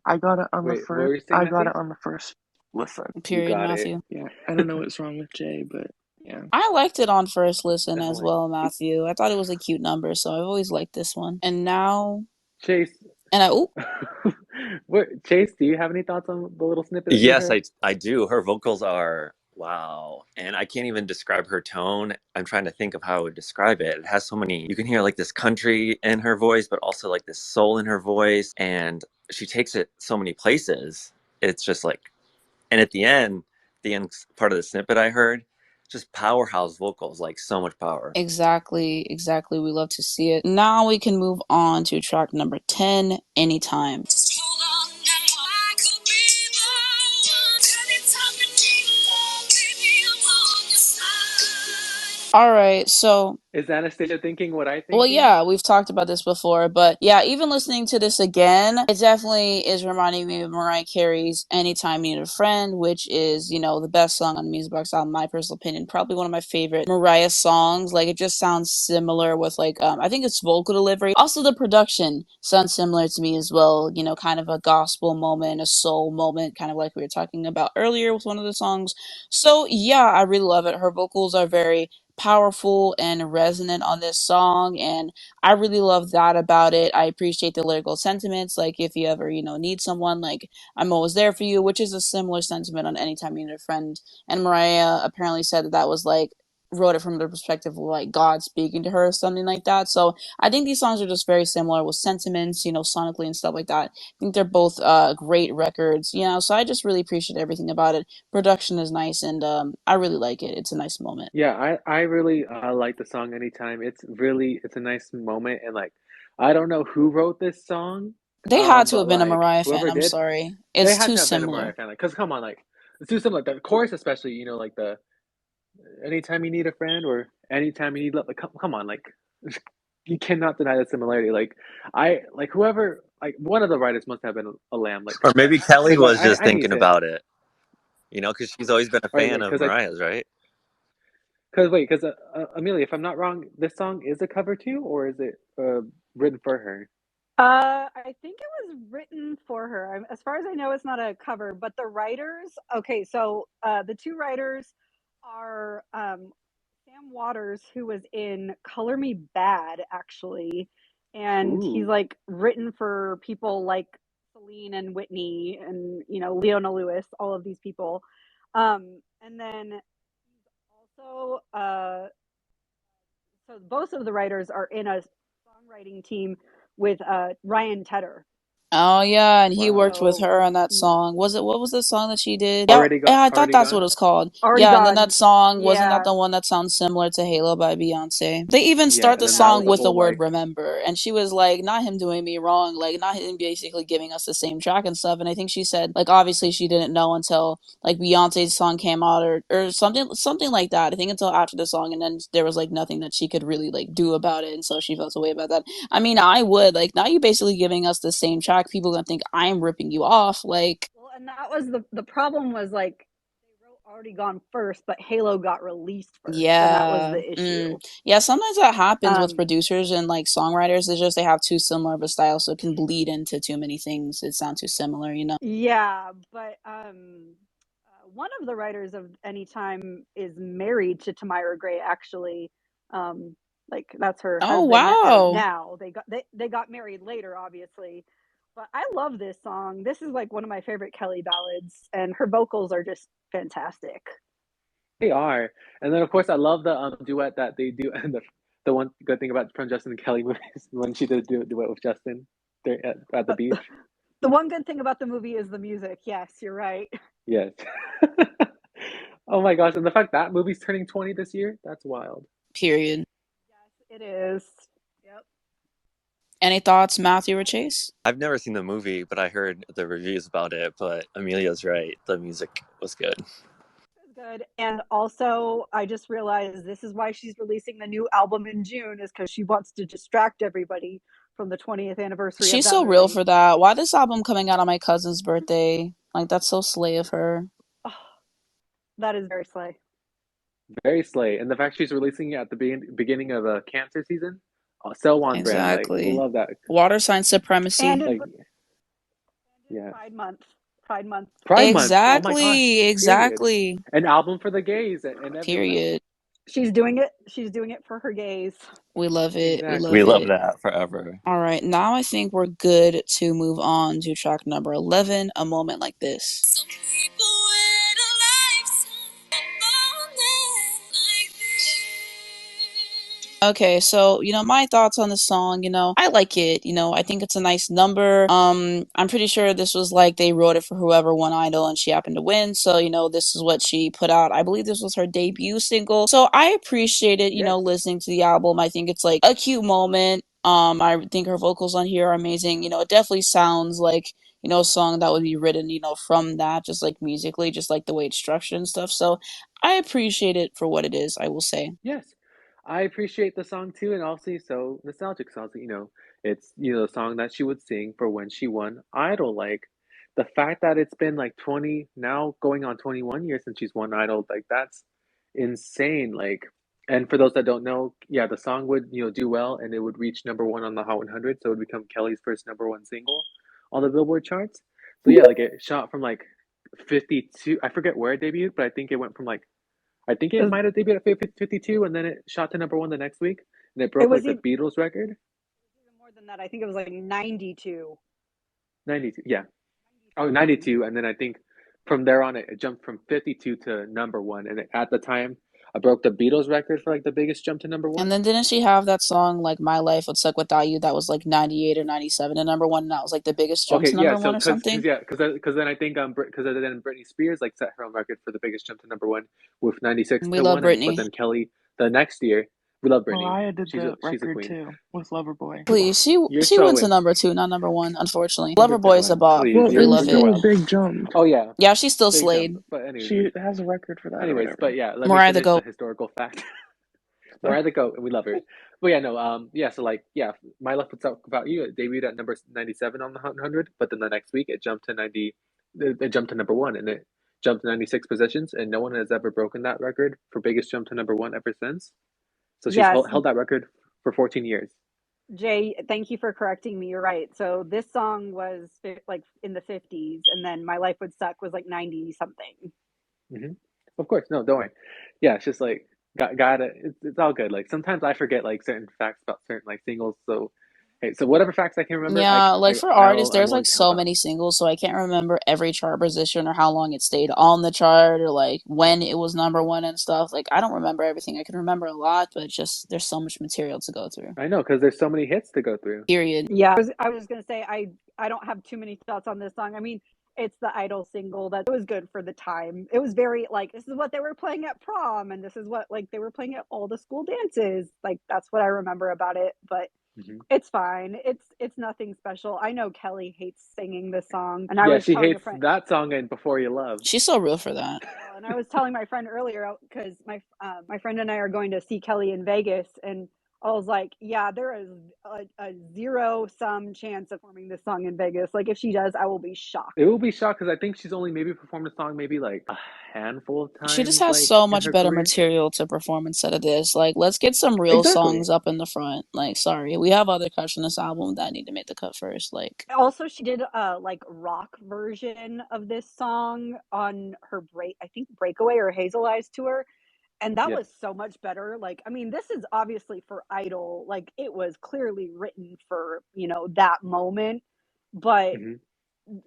I got it on the Wait, what were first. you saying, I got Matthew? it on the first listen. You Period, got it. Matthew. Yeah, I don't know what's wrong with Jay, but yeah. I liked it on first listen as Definitely. well, Matthew. I thought it was a cute number, so I've always liked this one. And now, Chase. and I, oh, Chase, do you have any thoughts on the little snippet that you Yes, heard? I do. Her vocals are wow. And I can't even describe her tone. I'm trying to think of how I would describe it. It has so many, you can hear like this country in her voice, but also like this soul in her voice. And she takes it so many places. It's just like, and at the end part of the snippet I heard, just powerhouse vocals, like so much power. exactly, exactly. We love to see it. Now we can move on to track number 10, Anytime. All right, so Is Anastasia thinking what I well, thinking? yeah, we've talked about this before, but yeah, even listening to this again, it definitely is reminding me of Mariah Carey's Anytime You Need a Friend, which is, the best song on the Music Box album, my personal opinion. Probably one of my favorite Mariah songs. Like, it just sounds similar with, like, I think it's vocal delivery. Also, the production sounds similar to me as well. Kind of a gospel moment, a soul moment, kind of like we were talking about earlier with one of the songs. So, yeah, I really love it. Her vocals are very powerful and resonant on this song, and I really love that about it. I appreciate the lyrical sentiments, like if you ever need someone, like I'm always there for you, which is a similar sentiment on Anytime You Need a Friend. And Mariah apparently said that was like wrote it from the perspective of like God speaking to her or something like that. So I think these songs are just very similar with sentiments, sonically and stuff like that. I think they're both great records, so I just really appreciate everything about it. Production is nice, and I really like it. It's a nice moment. Yeah, I really like the song Anytime. It's a nice moment and like I don't know who wrote this song, They had to but have been a like Mariah fan. whoever I'm did, sorry. they It's had too to have been a similar. Mariah fan. Like, cause come on, like it's too similar. The chorus especially, like the anytime you need a friend or anytime you need love. Like, come on, like you cannot deny the similarity. Like I like whoever like one of the writers must have been a lamb. Like, Or maybe Kelly cause like was just I need thinking to. about it, because she's always been a All right, fan wait, of Mariah's, right? because Amelia, if I'm not wrong, this song is a cover too, or is it written for her? I think it was written for her. As far as I know, it's not a cover, but the writers. Okay, so the two writers are Sam Waters, who was in Color Me Bad, actually. And he's Ooh. like written for people like Celine and Whitney and, Leona Lewis, all of these people. And then he's also, so both of the writers are in a songwriting team with Ryan Tedder. Oh yeah, and he Wow. worked with So her on that song. Was it what was the song that she did? Yeah, Already got yeah, I thought already that's what gone? it was called. Already Yeah, and then that Gone. song wasn't that Yeah, the one that sounds similar to Halo by Beyonce? They even Yeah, start and the then that was song the exactly. with the whole word like remember, and she was like, not him doing me wrong, like not him basically giving us the same track and stuff. And I think she said like obviously she didn't know until like Beyonce's song came out or something like that. I think until after the song, and then there was like nothing that she could really like do about it, and so she felt a way about that. I mean, I would like now you basically giving us the same track. People gonna think I'm ripping you off. Like, Well, and that was the problem was like they wrote Already Gone first, but Halo got released first, and that was yeah, the issue. yeah. Sometimes that happens with Um, producers and like songwriters. It's just they have too similar of a style, so it can bleed into too many things. It sounds too similar, you know. yeah, but one of the writers of Anytime is married to Tamyra Gray, actually. Um, like that's her Oh husband wow. now. They got married later, obviously. But I love this song. This is like one of my favorite Kelly ballads, and her vocals are just fantastic. they are. And then of course I love the duet that they do and the one good thing about from Justin and Kelly movies when she did a duet with Justin there at the Uh, beach. the one good thing about the movie is the music. Yes, you're right. Yes. Oh my gosh, and the fact that movie's turning 20 this year, that's wild. Period. Yes, it is. Yep. Any thoughts, Matthew or Chase? I've never seen the movie, but I heard the reviews about it. But Amelia's right; the music was good. Is good. And also, I just realized this is why she's releasing the new album in June, is because she wants to distract everybody from the 20th anniversary of She's that so real movie. for that. Why this album coming out on my cousin's birthday? Like that's so slay of her. Oh, that is very slay. Very slay. And the fact she's releasing it at the beginning of a cancer season, sell on brand. Like, Exactly. love that. Water sign And supremacy. in, Like, and in yeah. Pride Month. Pride Month. Pride Month. Oh my gosh. Exactly. Period. Exactly. An album for the gays and everyone else. Period. She's doing it. She's doing it for her gays. We love it. We We love Exactly. love it. that forever. All right, now I think we're good to move on to track number 11, A Moment Like This. Some people wait a lifetime, a moment like this. Okay, so my thoughts on the song, I like it. I think it's a nice number. I'm pretty sure this was like they wrote it for whoever won Idol and she happened to win. So, this is what she put out. I believe this was her debut single. So I appreciate it, Yes. listening to the album. I think it's like a cute moment. I think her vocals on here are amazing. It definitely sounds like, a song that would be written, from that, just like musically, just like the way it's structured and stuff. So I appreciate it for what it is, I will say. Yes, I appreciate the song too, and also so nostalgic songs. It's the song that she would sing for when she won Idol. Like the fact that it's been like 20 now, going on 21 years since she's won Idol. Like that's insane. Like, and for those that don't know, yeah, the song would do well, and it would reach number one on the Hot 100, so it would become Kelly's first number one single on the Billboard charts. So yeah, like it shot from like 52. I forget where it debuted, but I think it went from like I think It it was, might have debuted at 52, and then it shot to number one the next week, and it it broke was like the even Beatles record. more than that. I think it was like 92. 92, yeah. Oh, 92. 92, and then I think from there on it jumped from 52 to number one, and at the time, I broke the Beatles record for like the biggest jump to number And one. then didn't she have that song like My Life Would Suck Without You that was like 98 or 97 to number one and that was like the biggest jump Okay, to yeah. number So one or because something? yeah, because then I think because then Britney Spears like set her own record for the biggest jump to number one with 96 We to love one, and but Britney. then Kelly the next year, we love Britney. Mariah did She's a the she's a record queen. too with Loverboy. Please, she You're she went to trolling. number two, not number one, unfortunately. Number two. Loverboy is a bop. Please, Well, it We was love you're it. still a wild. big jump. Oh yeah, Yeah, she still big jump. slayed. But anyways, She has a record for that or but whatever. yeah, let me Mariah the finish the Goat. historical fact. Mariah the Goat, and we love her. But yeah, no, yeah, so like, yeah, My Life Would Talk About You, it debuted at number 97 on the Hot 100, but then the next week it jumped to 90, it jumped to number one, and it jumped 96 positions, and no one has ever broken that record for biggest jump to number one ever since. So she's Yes, held that record for 14 years. Jay, thank you for correcting me. You're right. So this song was like in the 50s, and then My Life Would Suck was like 90 something. Hmm. Of course, no, don't worry. Yeah, it's just like, got it. It's all good. Like sometimes I forget like certain facts about certain like singles. So hey, so whatever facts I can remember, Yeah, like for artists, I'm there's willing like to help so out. many singles, so I can't remember every chart position or how long it stayed on the chart or like when it was number one and stuff. Like I don't remember everything. I can remember a lot, but it's just there's so much material to go through. I know because there's so many hits to go through. Period. Yeah, I was just gonna say I don't have too many thoughts on this song. I mean, it's the Idol single that it was good for the time. It was very like this is what they were playing at prom, and this is what like they were playing at all the school dances. Like that's what I remember about it. But Hmm. it's fine. It's nothing special. I know Kelly hates singing this song, and I Yeah, was she telling a hates friend. that song and Before You Love. She's so real for that. And I was telling my friend earlier because my friend and I are going to see Kelly in Vegas, and I was like, yeah, there is a zero sum chance of performing this song in Vegas. Like if she does, I will be shocked. It will be shocked because I think she's only maybe performed the song maybe like a handful of She just times has like so in much her better career. material to perform instead of this. Like, let's get some real songs Exactly. up in the front. Like, sorry, we have other cuts on this album that need to make the cut first. Like, Also, she did a like rock version of this song on her I think Breakaway or Hazel Eyes tour, and that Yes. was so much better. Like I mean, this is obviously for Idol, like it was clearly written for that moment, but Hmm.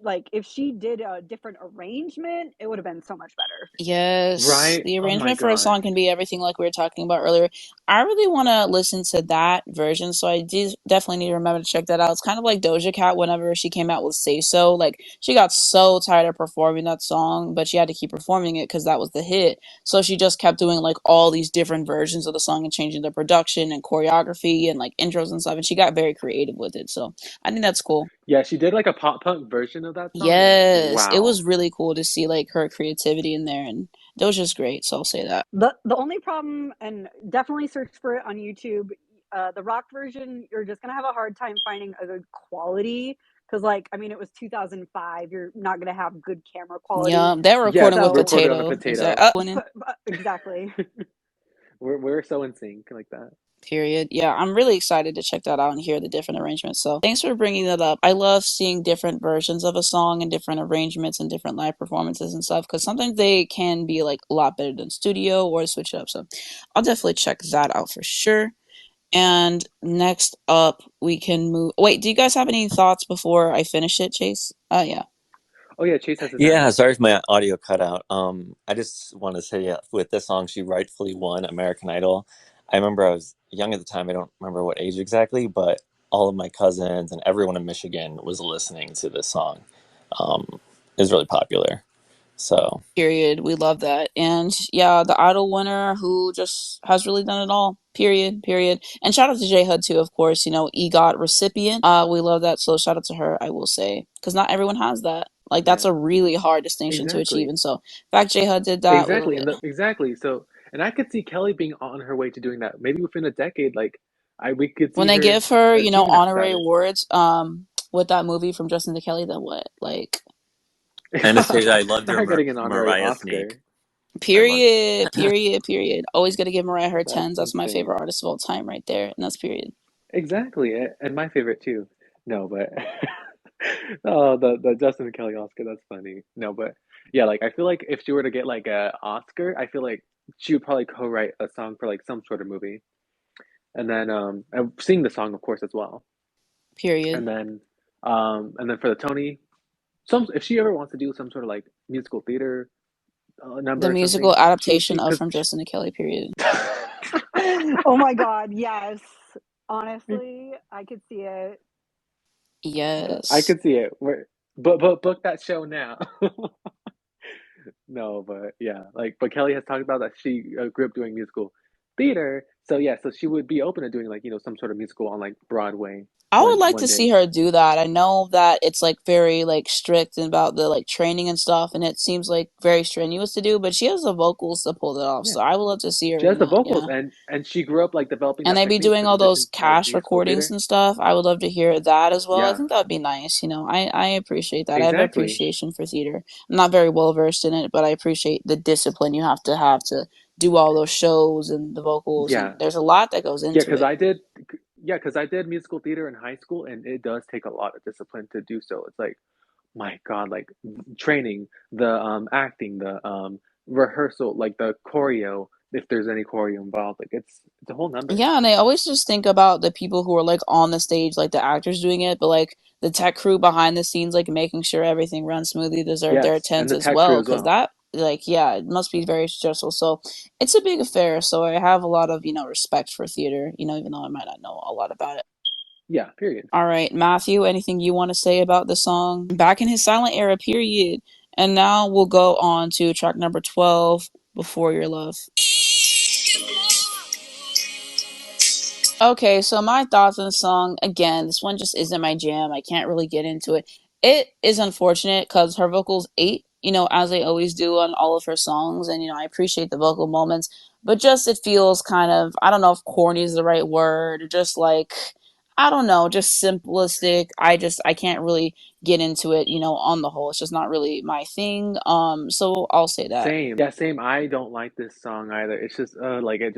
like if she did a different arrangement, it would have been so much better. yes, Right? the Oh my arrangement for a God. song can be everything, like we were talking about earlier. I really want to listen to that version, so I do definitely need to remember to check that out. It's kind of like Doja Cat whenever she came out with Say So. Like, she got so tired of performing that song, but she had to keep performing it because that was the hit. So she just kept doing like all these different versions of the song and changing the production and choreography and like intros and stuff. And she got very creative with it. So I think that's cool. Yeah, she did like a pop punk version of that song, and Yes, it wow. was really cool to see like her creativity in there, and that was just great. So I'll say that. The only problem, and definitely search for it on YouTube. The rock version, you're just gonna have a hard time finding a good quality because, like, I mean, it was 2005. You're not gonna have good camera quality. Yeah, they were Yeah, recording with we So, recorded on a Potato. potato. Exactly. Winning. exactly. We're so in sync like that. Period. Yeah, I'm really excited to check that out and hear the different arrangements. So thanks for bringing that up. I love seeing different versions of a song and different arrangements and different live performances and stuff because sometimes they can be like a lot better than studio or switch it up. So I'll definitely check that out for sure. And next up, we can move. Wait, do you guys have any thoughts before I finish it, Chase? Yeah. Oh yeah, Chase has his hand Yeah, up. sorry if my audio cut out. I just want to say, yeah, with this song, she rightfully won American Idol. I remember I was young at the time. I don't remember what age exactly, but all of my cousins and everyone in Michigan was listening to this song. It was really popular. So Period. We love that. And yeah, the Idol winner who just has really done it all. Period. Period. And shout out to J Hud too, of course. You know, EGOT recipient. We love that. So shout out to her, I will say, because not everyone has that. Like that's Yeah, a really hard distinction to achieve. exactly. And so, the fact J Hud did that, we love Exactly, it. exactly. So, and I could see Kelly being on her way to doing that. Maybe within a decade, like we could When see they her give her, you know, achieving that honorary status. awards, with that movie from Justin to Kelly, then what? Like, Anastasia, I loved Not your her getting an honorary Mariah sneak. Oscar. I loved period, it. period, period. Always gotta give Mariah her That's tens. That's my insane. favorite artist of all time, right there, and that's period. Exactly, and my favorite too. No, but oh, the Justin Kelly Oscar, that's funny. No, but yeah, like I feel like if she were to get like a Oscar, I feel like she would probably co-write a song for like some sort of movie, and sing the song, of course, as well. Period. And then for the Tony, some if she ever wants to do some sort of like musical theater The number or something, musical she adaptation of because From Justin to Kelly, period. Oh my God, yes. Honestly, I could see it. I Yes. could see it. But book that show now. No, but yeah, like, but Kelly has talked about that she grew up doing musical theater, so yeah, so she would be open to doing like some sort of musical on like Broadway I would like one to see day. her do that. I know that it's like very like strict about the like training and stuff, and it seems like very strenuous to do, but she has the vocals to pull it off. Yeah, So I would love to see her she has in the that. vocals, Yeah. and she grew up like developing And that they be technique doing to all those transition to like cast musical recordings theater. and stuff. I would love to hear that as well. I Yeah, think that would be nice. You know, I appreciate that. I have exactly. appreciation for theater. I'm not very well versed in it, but I appreciate the discipline you have to do all those shows and the vocals, and Yeah, there's a lot that goes yeah, into because it. I did musical theater in high school, and it does take a lot of discipline to do so. It's like, my God, like training, the acting, the rehearsal, like the choreo, if there's any choreo involved. Like it's a whole number. Yeah, and I always just think about the people who are like on the stage, like the actors doing it, but like the tech crew behind the scenes, like making sure everything runs smoothly, deserve their Yes, and attendance the as tech crew well, as because well. that, like, yeah, it must be very stressful. So it's a big affair. So I have a lot of, respect for theater, even though I might not know a lot about it. Yeah, period. All right, Matthew, anything you want to say about the song? Back in his silent era, period. And now we'll go on to track number 12, Before Your Love. Okay, so my thoughts on the song, again, this one just isn't my jam. I can't really get into it. It is unfortunate because her vocals ate, as they always do on all of her songs. And, I appreciate the vocal moments, but just it feels kind of, I don't know if corny is the right word, or just like, I don't know, just simplistic. I can't really get into it, on the whole. It's just not really my thing. So I'll say that. Same. Yeah, same. I don't like this song either. It's just like it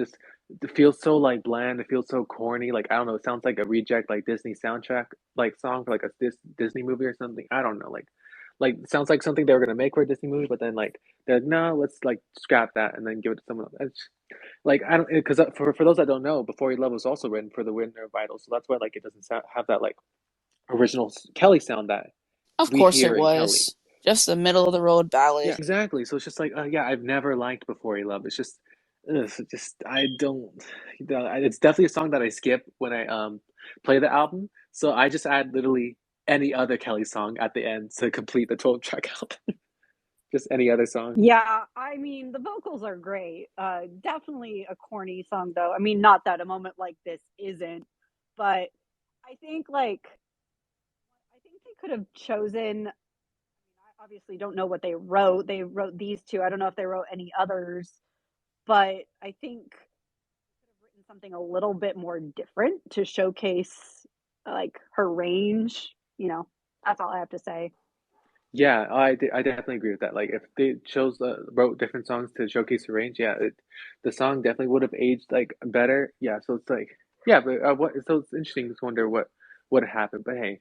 feels so like bland. It feels so corny. Like I don't know. It sounds like a reject like Disney soundtrack like song for like a Disney movie or something. I don't know. Like it sounds like something they were gonna make for a Disney movie, but then like they're like, no, let's like scrap that and then give it to someone else. Like I don't because for those that don't know, Before Your Love was also written for the winner of Idol, so that's why like it doesn't have that like original Kelly sound that Of we course it hear in Kelly. was. Just a middle of the road Yeah, ballad. exactly. So it's just like, yeah, I've never liked Before You Love. It's just, ugh, it just I don't. It's definitely a song that I skip when I play the album. So I just add literally any other Kelly song at the end to complete the 12-track album. Just any other song. Yeah, I mean, the vocals are great. Definitely a corny song, though. I mean, not that a moment like this isn't, but I think like I think they could have chosen. I obviously don't know what they wrote. They wrote these two. I don't know if they wrote any others, but I think they could have written something a little bit more different to showcase like her range. That's all I have to say. Yeah, I definitely agree with that. Like, if they wrote different songs to showcase the range, yeah, the song definitely would have aged like better. Yeah, so it's like, yeah, but what? So it's interesting to wonder what happened. But hey,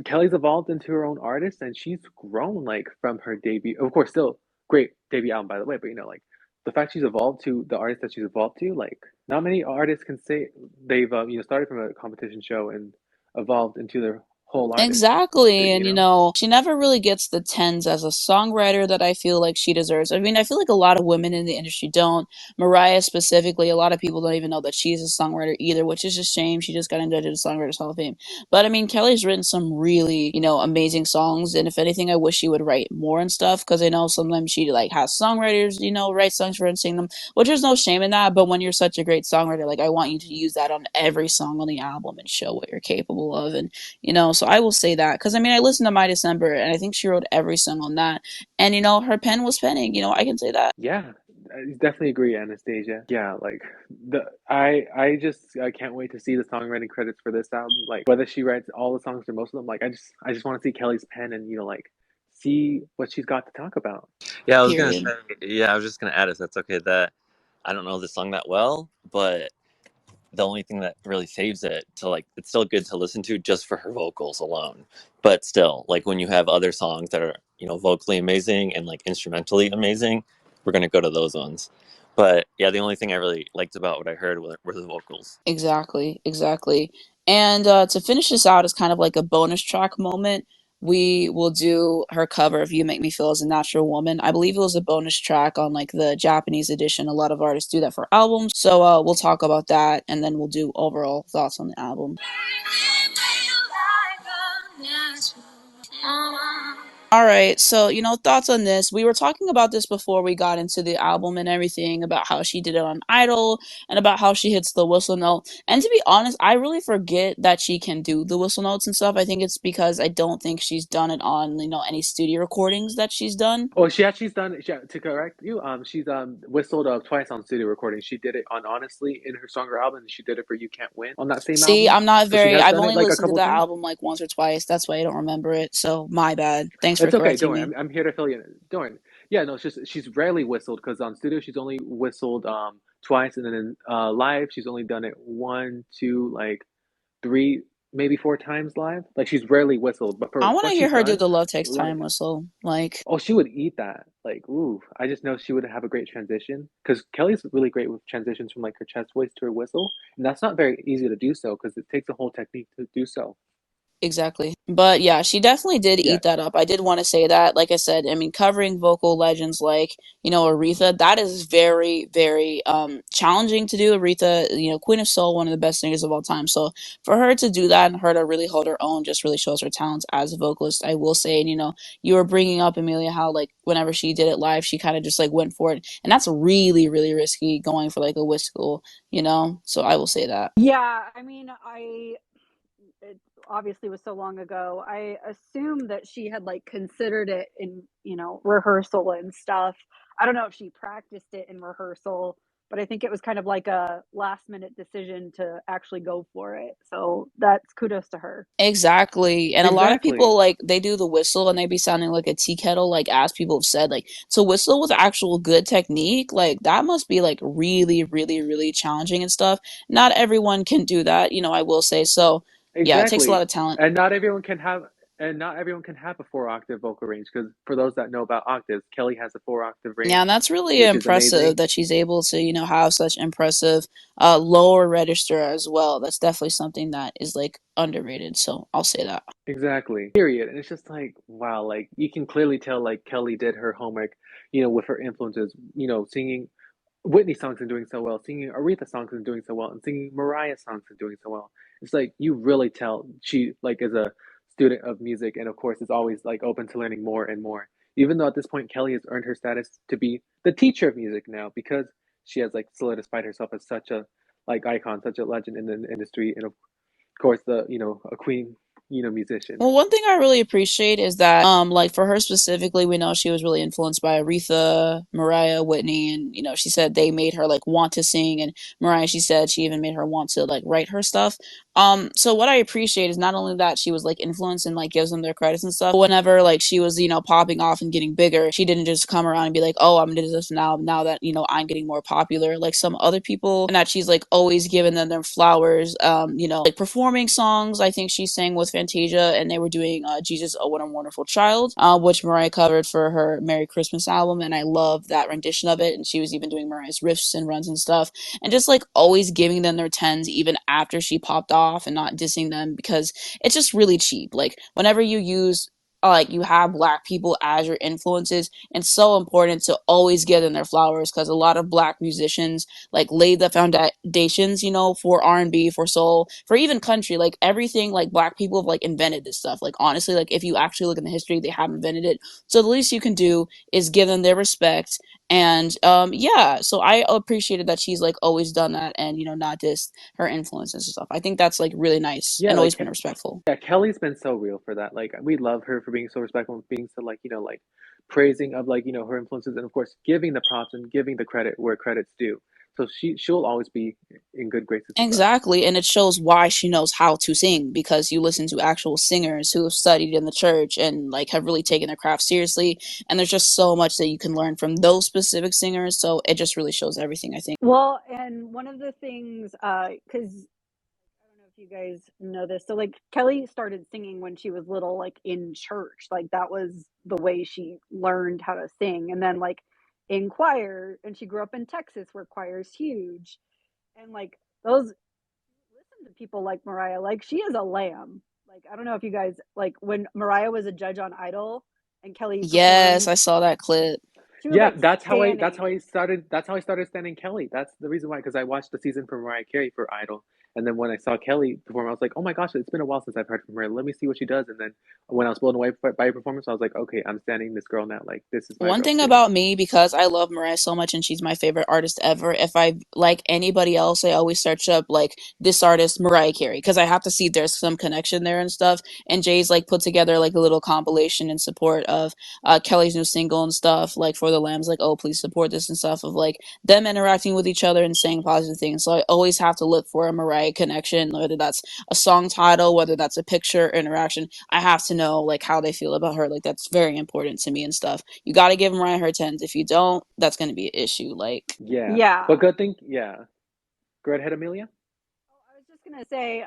Kelly's evolved into her own artist, and she's grown like from her debut. Of course, still great debut album by the way, but like the fact she's evolved to the artist that she's evolved to, like not many artists can say they've started from a competition show and evolved into their whole artist. Exactly. And, You know? she never really gets the tens as a songwriter that I feel like she deserves. I mean, I feel like a lot of women in the industry don't. Mariah specifically, a lot of people don't even know that she's a songwriter either, which is a shame. She just got inducted to Songwriters Hall of Fame. But I mean, Kelly's written some really, amazing songs. And if anything, I wish she would write more and stuff, because I know sometimes she like has songwriters, write songs for her and sing them, which there's no shame in that. But when you're such a great songwriter, like I want you to use that on every song on the album and show what you're capable of. And so I will say that, because I mean, I listened to My December and I think she wrote every song on that. And, her pen was penning, I can say that. Yeah, I definitely agree, Anastasia. Yeah, like I can't wait to see the songwriting credits for this album. Like whether she writes all the songs or most of them. Like I just want to see Kelly's pen and like see what she's got to talk about. Yeah, I was gonna say. Period. Yeah, I was just gonna add if that's okay that I don't know the song that well, but the only thing that really saves it to like it's still good to listen to just for her vocals alone. But still, like when you have other songs that are vocally amazing and like instrumentally amazing, we're gonna go to those ones. But yeah, the only thing I really liked about what I heard were the vocals. Exactly, exactly. And to finish this out as kind of like a bonus track moment, we will do her cover of You Make Me Feel as a Natural Woman. I believe it was a bonus track on like the Japanese edition. A lot of artists do that for albums. So we'll talk about that, and then we'll do overall thoughts on the album. All right, so thoughts on this. We were talking about this before we got into the album and everything, about how she did it on Idol and about how she hits the whistle note. And to be honest, I really forget that she can do the whistle notes and stuff. I think it's because I don't think she's done it on any studio recordings that she's done. Oh, she's done. To correct you, she's whistled twice on studio recording. She did it on Honestly in her stronger album, and she did it for You Can't Win on that same See, album. I'm not So she very. has I've done it only like a listened to couple that times. album like once or twice. That's why I don't remember it. So my bad. Thanks for It's okay. Don't correcting worry. me. I'm here to fill you in. Don't worry. Yeah, no, it's just she's rarely whistled because on studio she's only whistled twice, and then in live she's only done it one, two, like three. maybe 4 times live. Like she's rarely whistled, but I for want to what hear she's her do done, the Love Takes like Time whistle. Like, oh, she would eat that. Like ooh, I just know she would have a great transition because Kelly's really great with transitions from like her chest voice to her whistle, and that's not very easy to do so because it takes a whole technique to do so. exactly. But yeah, she definitely did Yeah, eat that up. I did want to say that. Like I said, I mean, covering vocal legends like, Aretha, that is very, very challenging to do. Aretha, Queen of Soul, one of the best singers of all time. So for her to do that and her to really hold her own just really shows her talents as a vocalist, I will say. And, you were bringing up, Amelia, how like whenever she did it live, she kind of just like went for it. And that's really, really risky going for like a whistle, So I will say that. Yeah, I mean, it obviously was so long ago. I assume that she had like considered it in, rehearsal and stuff. I don't know if she practiced it in rehearsal, but I think it was kind of like a last minute decision to actually go for it. So that's kudos to her. Exactly. And a lot of people exactly, like they do the whistle and they be sounding like a tea kettle, like as people have said, like to whistle with actual good technique, like that must be like really, really, really challenging and stuff. Not everyone can do that, I will say. So yeah, it takes a lot exactly. of talent. And not everyone can have and not everyone can have a 4 octave vocal range because for those that know about octaves, Kelly has a 4 octave Yeah, range, and that's really which is impressive amazing. that she's able to, have such impressive lower register as well. That's definitely something that is like underrated. So I'll say that. Exactly. Period. And it's just like, wow, like you can clearly tell like Kelly did her homework, with her influences, singing Whitney songs and doing so well, singing Aretha songs and doing so well, and singing Mariah songs and doing so well. It's like you really tell she like is a student of music and of course is always like open to learning more and more. Even though at this point Kelly has earned her status to be the teacher of music now because she has like solidified herself as such a like icon, such a legend in the industry and of course the, a queen, musician. Well, one thing I really appreciate is that, like for her specifically, we know she was really influenced by Aretha, Mariah, Whitney, and she said they made her like want to sing, and Mariah, she said she even made her want to like write her stuff. So what I appreciate is not only that she was like influenced and like gives them their credits and stuff, but whenever like she was, popping off and getting bigger, she didn't just come around and be like, oh, I'm gonna do this now that I'm getting more popular, like some other people, and that she's like always giving them their flowers. Like performing songs. I think she sang with Fantasia, and they were doing Jesus, Oh What a Wonderful Child, which Mariah covered for her Merry Christmas album, and I love that rendition of it. And she was even doing Mariah's riffs and runs and stuff, and just like always giving them their tens even after she popped off and not dissing them because it's just really cheap. Like whenever you use like you have black people as your influences, it's so important to always give them their flowers because a lot of black musicians like laid the foundations, for R&B, for soul, for even country, like everything. Like black people have like invented this stuff. Like honestly, like if you actually look in the history, they have invented it. So the least you can do is give them their respect. And yeah, so I appreciated that she's like always done that and not just her influences and stuff. I think that's like really nice Yeah, and always like been respectful. yeah, Kelly's been so real for that. Like we love her for being so respectful and being so like, like praising of like, her influences and of course giving the props and giving the credit where credit's due. So she'll always be in good graces with us. Exactly, and it shows why she knows how to sing because you listen to actual singers who have studied in the church and like have really taken their craft seriously, and there's just so much that you can learn from those specific singers, so it just really shows everything, I think. Well, and one of the things, because I don't know if you guys know this. So like Kelly started singing when she was little, like in church. Like that was the way she learned how to sing. And then like in choir, and she grew up in Texas where choir is huge. And like those listen to people like Mariah, like she is a lamb. Like I don't know if you guys like when Mariah was a judge on Idol and Kelly Yes, performed, I saw that clip. she was Yeah, like that's how standing. I started. That's how I started standing Kelly. That's the reason why, because I watched the season for Mariah Carey for Idol, and then when I saw Kelly perform, I was like, oh my gosh, it's been a while since I've heard from her. Let me see what she does. And then when I was blown away by her performance, I was like, okay, I'm standing this girl now. Like this is my One girl thing too. about me, because I love Mariah so much and she's my favorite artist ever, if I like anybody else, I always search up like this artist, Mariah Carey, because I have to see if there's some connection there and stuff. And Jay's like put together like a little compilation in support of Kelly's new single and stuff, like for the Lambs, like, oh, please support this and stuff, of like them interacting with each other and saying positive things. So I always have to look for a Mariah connection, whether that's a song title, whether that's a picture interaction. I have to know like how they feel about her. Like that's very important to me and stuff. You got to give Mariah her tens. If you don't, that's going to be an issue. Like, Yeah, but Yeah. good thing. Yeah, go ahead, Amelia. Oh, I was just gonna say,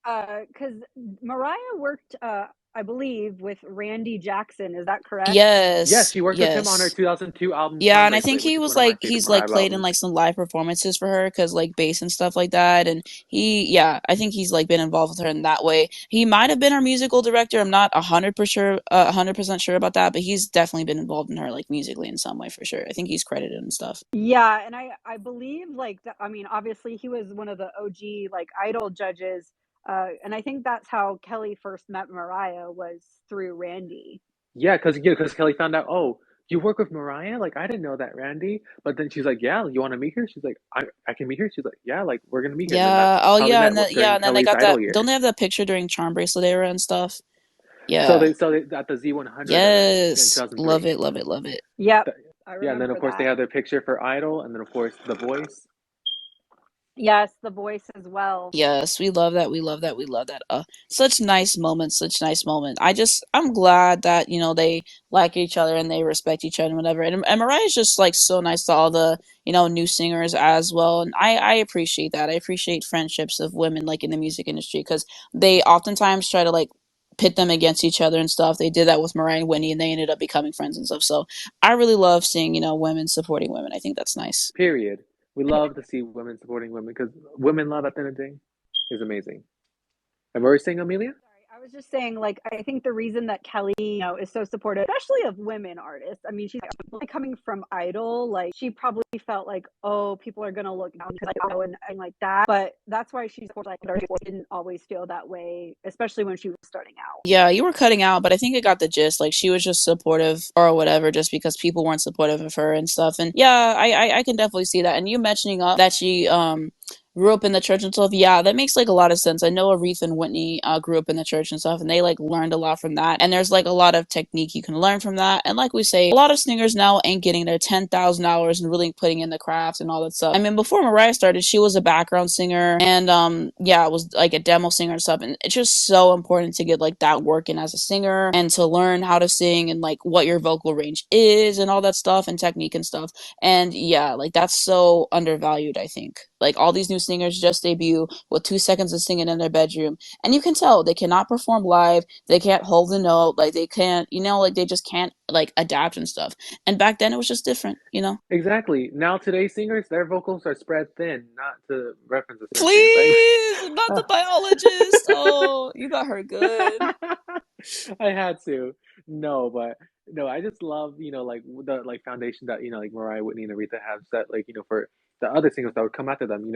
Because Mariah worked, I believe, with Randy Jackson. Is that correct? Yes, Yes, she worked with him on her yes. 2002 album Yeah, Charm and I think Bracelet, he which is was one of my like favorite he's like Mariah played in albums. like some live performances for her because like bass and stuff like that, and yeah, I think he's like been involved with her in that way. He might have been her musical director. I'm not 100% sure about that, but he's definitely been involved in her like musically in some way for sure. I think he's credited and stuff. Yeah, and I believe like I mean, obviously he was one of the OG like Idol judges, and I think that's how Kelly first met Mariah was through Randy. Yeah, because Kelly found out, oh, you work with Mariah? Like, I didn't know that, Randy. But then she's like, yeah, you want to meet her? She's like, I can meet her. She's like, yeah, like we're gonna meet her. And then that's Yeah. Oh how they yeah, met and then during and then they Kelly's got that. Idol Don't year. they have that picture during Charm Bracelet era and stuff? So Yeah. they at the Z100 event in Yes. Love 2003. it. Love it. Love it. Yep, Th- I Yeah, and then of remember course they that. have their picture for Idol, and then of course The Voice. Yes, The Voice as well. Yes, we love that. We love that. We love that. Such nice moments. Such nice moment. I'm glad that they like each other and they respect each other and whatever. And Mariah's just like so nice to all the new singers as well. And I appreciate that. I appreciate friendships of women like in the music industry because they oftentimes try to like pit them against each other and stuff. They did that with Mariah and Whitney, and they ended up becoming friends and stuff. So I really love seeing women supporting women. I think that's nice. Period. We love to see women supporting women because women love at the end of the day is amazing. And what were you saying, Amelia? Sorry, I was just saying, like, I think the reason that Kelly, is so supportive, especially of women artists. I mean, she's coming from Idol. Like, she probably felt like, oh, people are gonna look down because I know and like that. But that's why she's like, didn't always feel that way, especially when she was starting out. Yeah, you were cutting out, but I think I got the gist. Like she was just supportive or whatever, just because people weren't supportive of her and stuff. And yeah, I can definitely see that. And you mentioning that she grew up in the church and stuff, yeah, that makes like a lot of sense. I know Aretha and Whitney grew up in the church and stuff, and they like learned a lot from that. And there's like a lot of technique you can learn from that. And like we say, a lot of singers now ain't getting their $10,000 and really putting in the craft and all that stuff. I mean, before Mariah started, she was a background singer and yeah, it was like a demo singer and stuff. And it's just so important to get like that work in as a singer and to learn how to sing and like what your vocal range is and all that stuff and technique and stuff. And yeah, like that's so undervalued, I think. Like all these new singers just debut with 2 seconds of singing in their bedroom, and you can tell they cannot perform live. They can't hold the note. Like they can't, like they just can't like adapt and stuff. And back then it was just different. Exactly. Now today's singers, their vocals are spread thin, not to reference a century. Please, not the Uh, biologist. Oh, you got her good. I had to. No, but no, I just love, like the like foundation that, like Mariah, Whitney, and Aretha have set, like, for the other singers that would come after them,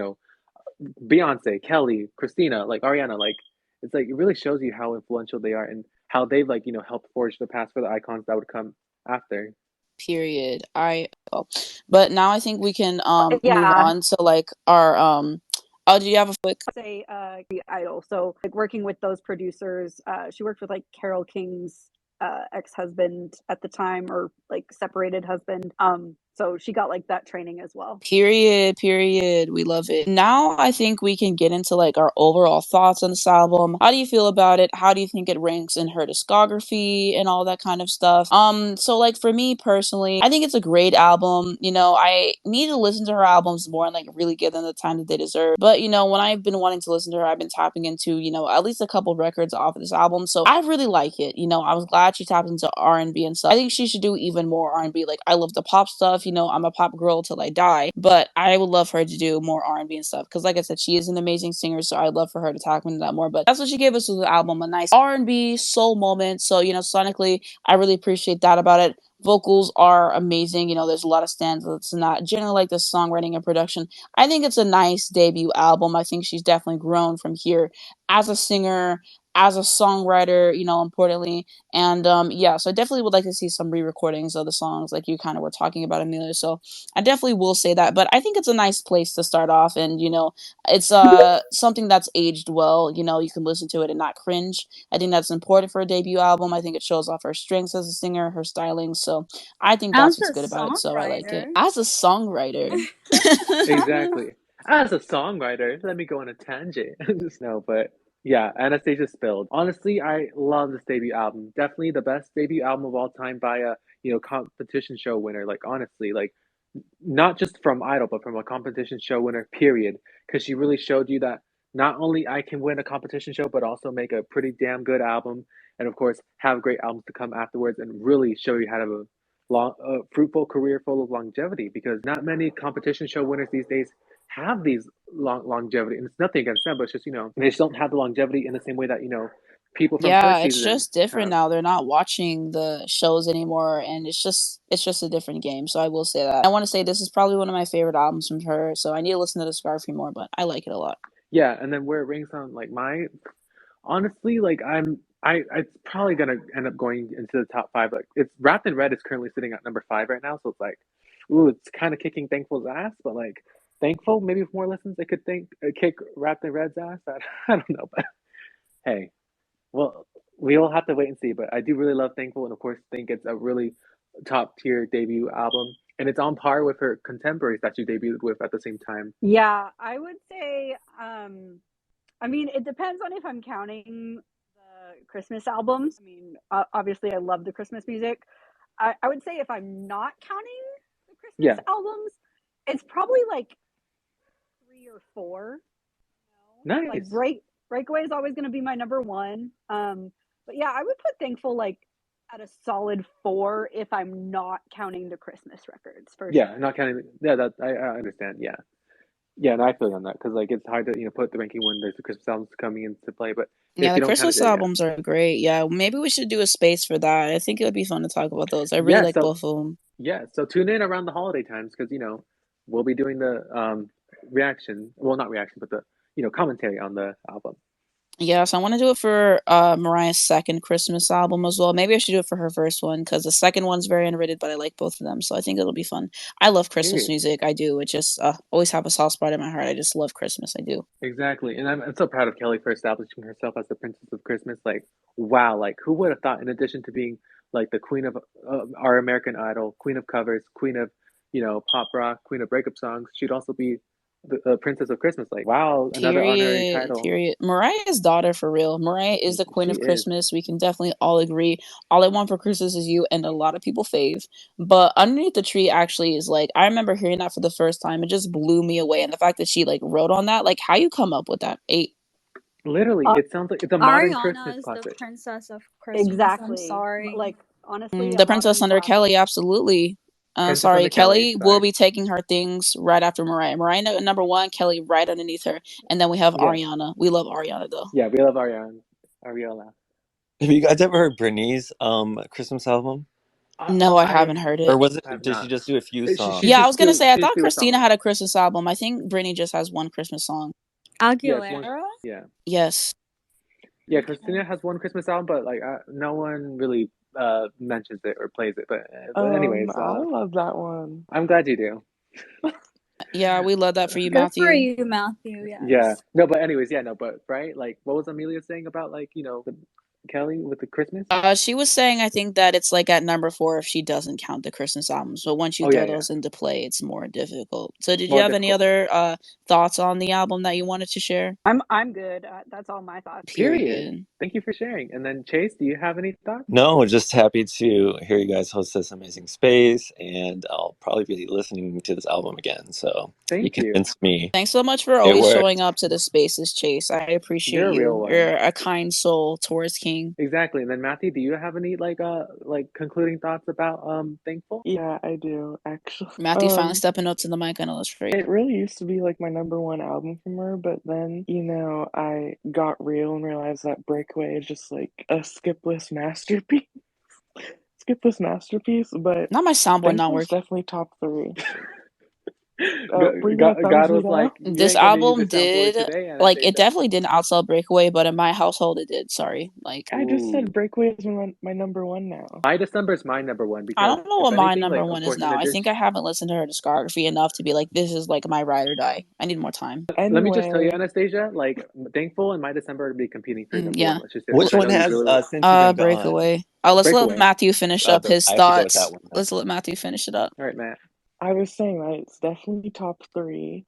Beyonce, Kelly, Christina, like Ariana, like it's like it really shows you how influential they are and how they've like, helped forge the path for the icons that would come after. Period. But now I think we can move Yeah, on to like our oh, do you have a quick say Idol. So like working with those producers, she worked with like Carole King's ex-husband at the time, or like separated husband. So she got like that training as well. period. We love it. Now I think we can get into like our overall thoughts on this album. How do you feel about it? How do you think it ranks in her discography and all that kind of stuff? So like for me personally, I think it's a great album. I need to listen to her albums more and like really give them the time that they deserve. But when I've been wanting to listen to her, I've been tapping into, at least a couple records off of this album. So I really like it. I was glad she tapped into R&B and stuff. I think she should do even more R&B. Like I love the pop stuff, I'm a pop girl till I die, but I would love for her to do more R&B and stuff because like I said, she is an amazing singer, so I'd love for her to tap into that more. But that's what she gave us with the album, a nice R&B soul moment. So, sonically, I really appreciate that about it. Vocals are amazing. There's a lot of stanzas and that. Generally, like the songwriting and production. I think it's a nice debut album. I think she's definitely grown from here as a singer, as a songwriter, importantly. And yeah, so I definitely would like to see some re-recordings of the songs like you kind of were talking about, Amelia. So I definitely will say that. But I think it's a nice place to start off, and it's something that's aged well. You can listen to it and not cringe. I think that's important for a debut album. I think it shows off her strengths as a singer, her styling. So I think that's As what's a good about it. So I like it. songwriter. As a songwriter. Exactly. As a songwriter, let me go on a tangent. Just no, but yeah, Anastasia Spilled. Honestly, I love this debut album. Definitely the best debut album of all time by a, competition show winner. Like honestly, like not just from Idol, but from a competition show winner, period. Because she really showed you that not only I can win a competition show, but also make a pretty damn good album, and of course have great albums to come afterwards, and really show you how to have a fruitful career full of longevity. Because not many competition show winners these days have these longevity, and it's nothing against them, but it's just they just don't have the longevity in the same way that people from Yeah, first it's season just different have. now. They're not watching the shows anymore, and it's just a different game. So I will say that. I want to say this is probably one of my favorite albums from her. So I need to listen to Discography more, but I like it a lot. Yeah, and then where it ranks on like my honestly, like it's probably gonna end up going into the top five. Like it's Wrapped in Red is currently sitting at number five right now, so it's like, ooh, it's kind of kicking Thankful's ass, but like Thankful maybe with more listens they could kick Wrapped in Red's ass. I don't know, but hey, well, we all have to wait and see. But I do really love Thankful, and of course think it's a really top tier debut album, and it's on par with her contemporaries that she debuted with at the same time. Yeah, I would say, I mean, it depends on if I'm counting the Christmas albums. I mean, obviously, I love the Christmas music. I would say if I'm not counting the Christmas Yeah, albums, it's probably like 3 or 4. Like nice. Breakaway is always going to be my number one. But yeah, I would put Thankful like at a solid 4 if I'm not counting the Christmas records for Yeah, sure. not counting. Yeah, that I understand. Yeah. Yeah, and I feel you on that because like it's hard to put the ranking when there's the Christmas albums coming into play. But Yeah, if the you don't count it, Christmas there, yeah, albums are great. Yeah, maybe we should do a space for that. I think it would be fun to talk about those. I really yeah. like So both of them. yeah, so tune in around the holiday times because we'll be doing the reaction. Well, not reaction, but the commentary on the album. Yeah, so I want to do it for Mariah's second Christmas album as well. Maybe I should do it for her first one because the second one's very underrated, but I like both of them, so I think it'll be fun. I love Christmas Period. music. I do. It just always have a soft spot in my heart. I just love Christmas. I do. Exactly, and I'm so proud of Kelly for establishing herself as the Princess of Christmas. Like, wow, like who would have thought? In addition to being like the queen of our American Idol, queen of covers, queen of pop rock, queen of breakup songs, she'd also be the Princess of Christmas. Like, wow, another honorary Period. title. Period. Mariah's daughter for real. Mariah is the queen She of is. Christmas. We can definitely all agree. All I Want for Christmas is You, and a lot of people fave. But Underneath the Tree actually is like I remember hearing that for the first time. It just blew me away. And the fact that she like wrote on that, like how you come up with that? Eight. Literally, Uh, it sounds like it's a modern Ariana Christmas is the classic. princess of Christmas. I'm exactly. sorry. Like honestly, a The Princess modern under classic. Kelly, absolutely. Princess Sorry, under Kelly. Kelly will Sorry. be taking her things right after Mariah. Mariah number one, Kelly right underneath her, and then we have Yeah, Ariana. We love Ariana though. yeah, we love Ariana, Ariella. Have you guys ever heard Britney's Christmas album? No, I I haven't heard Or it. was it have did she not. just do a few She's Yeah, I songs? was just gonna do say I she's thought do a Christina song. had a Christmas album. I think Britney just has one Christmas song. Yeah, it's one. Aguilera? Yeah, Yes. yeah. Okay. Christina has one Christmas album, but like no one really mentions it or plays it. But anyways, I love that one. I'm glad you do. Yeah, we love that for you, Good for Matthew. you, Matthew. Yeah. Yes. No, but anyways, yeah, no, but right, like what was Amelia saying about like Kelly with the Christmas? She was saying I think that it's like at number 4 if she doesn't count the Christmas albums, but once you Oh yeah, throw yeah, those into play, it's more difficult. So did you more have any difficult. other thoughts on the album that you wanted to share? I'm good. That's all my thoughts. Period. Period. Thank you for sharing. And then Chase, do you have any thoughts? No, just happy to hear you guys host this amazing space, and I'll probably be listening to this album again. So you Thank you. convinced me. Thanks so much for It always showing worked. up to the spaces, Chase. I appreciate You're a real you. one. You're a kind soul, Taurus King. Exactly. And then Matthew, do you have any like concluding thoughts about Thankful? Yeah, I do actually. Matthew finally stepping up to the mic. I know that's great. It really used to be like my number one album from her, but then, I got real and realized that Breakaway is just like a skipless masterpiece. Skipless masterpiece, but Not my soundboard not Thankful's working. definitely top 3. Were you gonna thumbs God me was down? like, you This ain't gonna use your album soundboard did today, like it Anastasia. definitely didn't outsell Breakaway, but in my household it did. Sorry. Like I just Ooh. said Breakaway is my number one now. My December is my number one I because don't know if what my anything, number like of one is course in now. I think addition I haven't listened to her discography enough to be like, this is like my ride or die. I need more time. let me just tell you, Anyway, Anastasia, like Thankful and My December are gonna be competing for your number one. Yeah. Let's just say that Which because I one know you has really like Since You've Been Gone? Breakaway. Let's let Breakaway. Matthew finish up his I have to go with that thoughts. one then. Let's let Matthew finish it up. All right, Matt. I was saying that it's definitely top 3.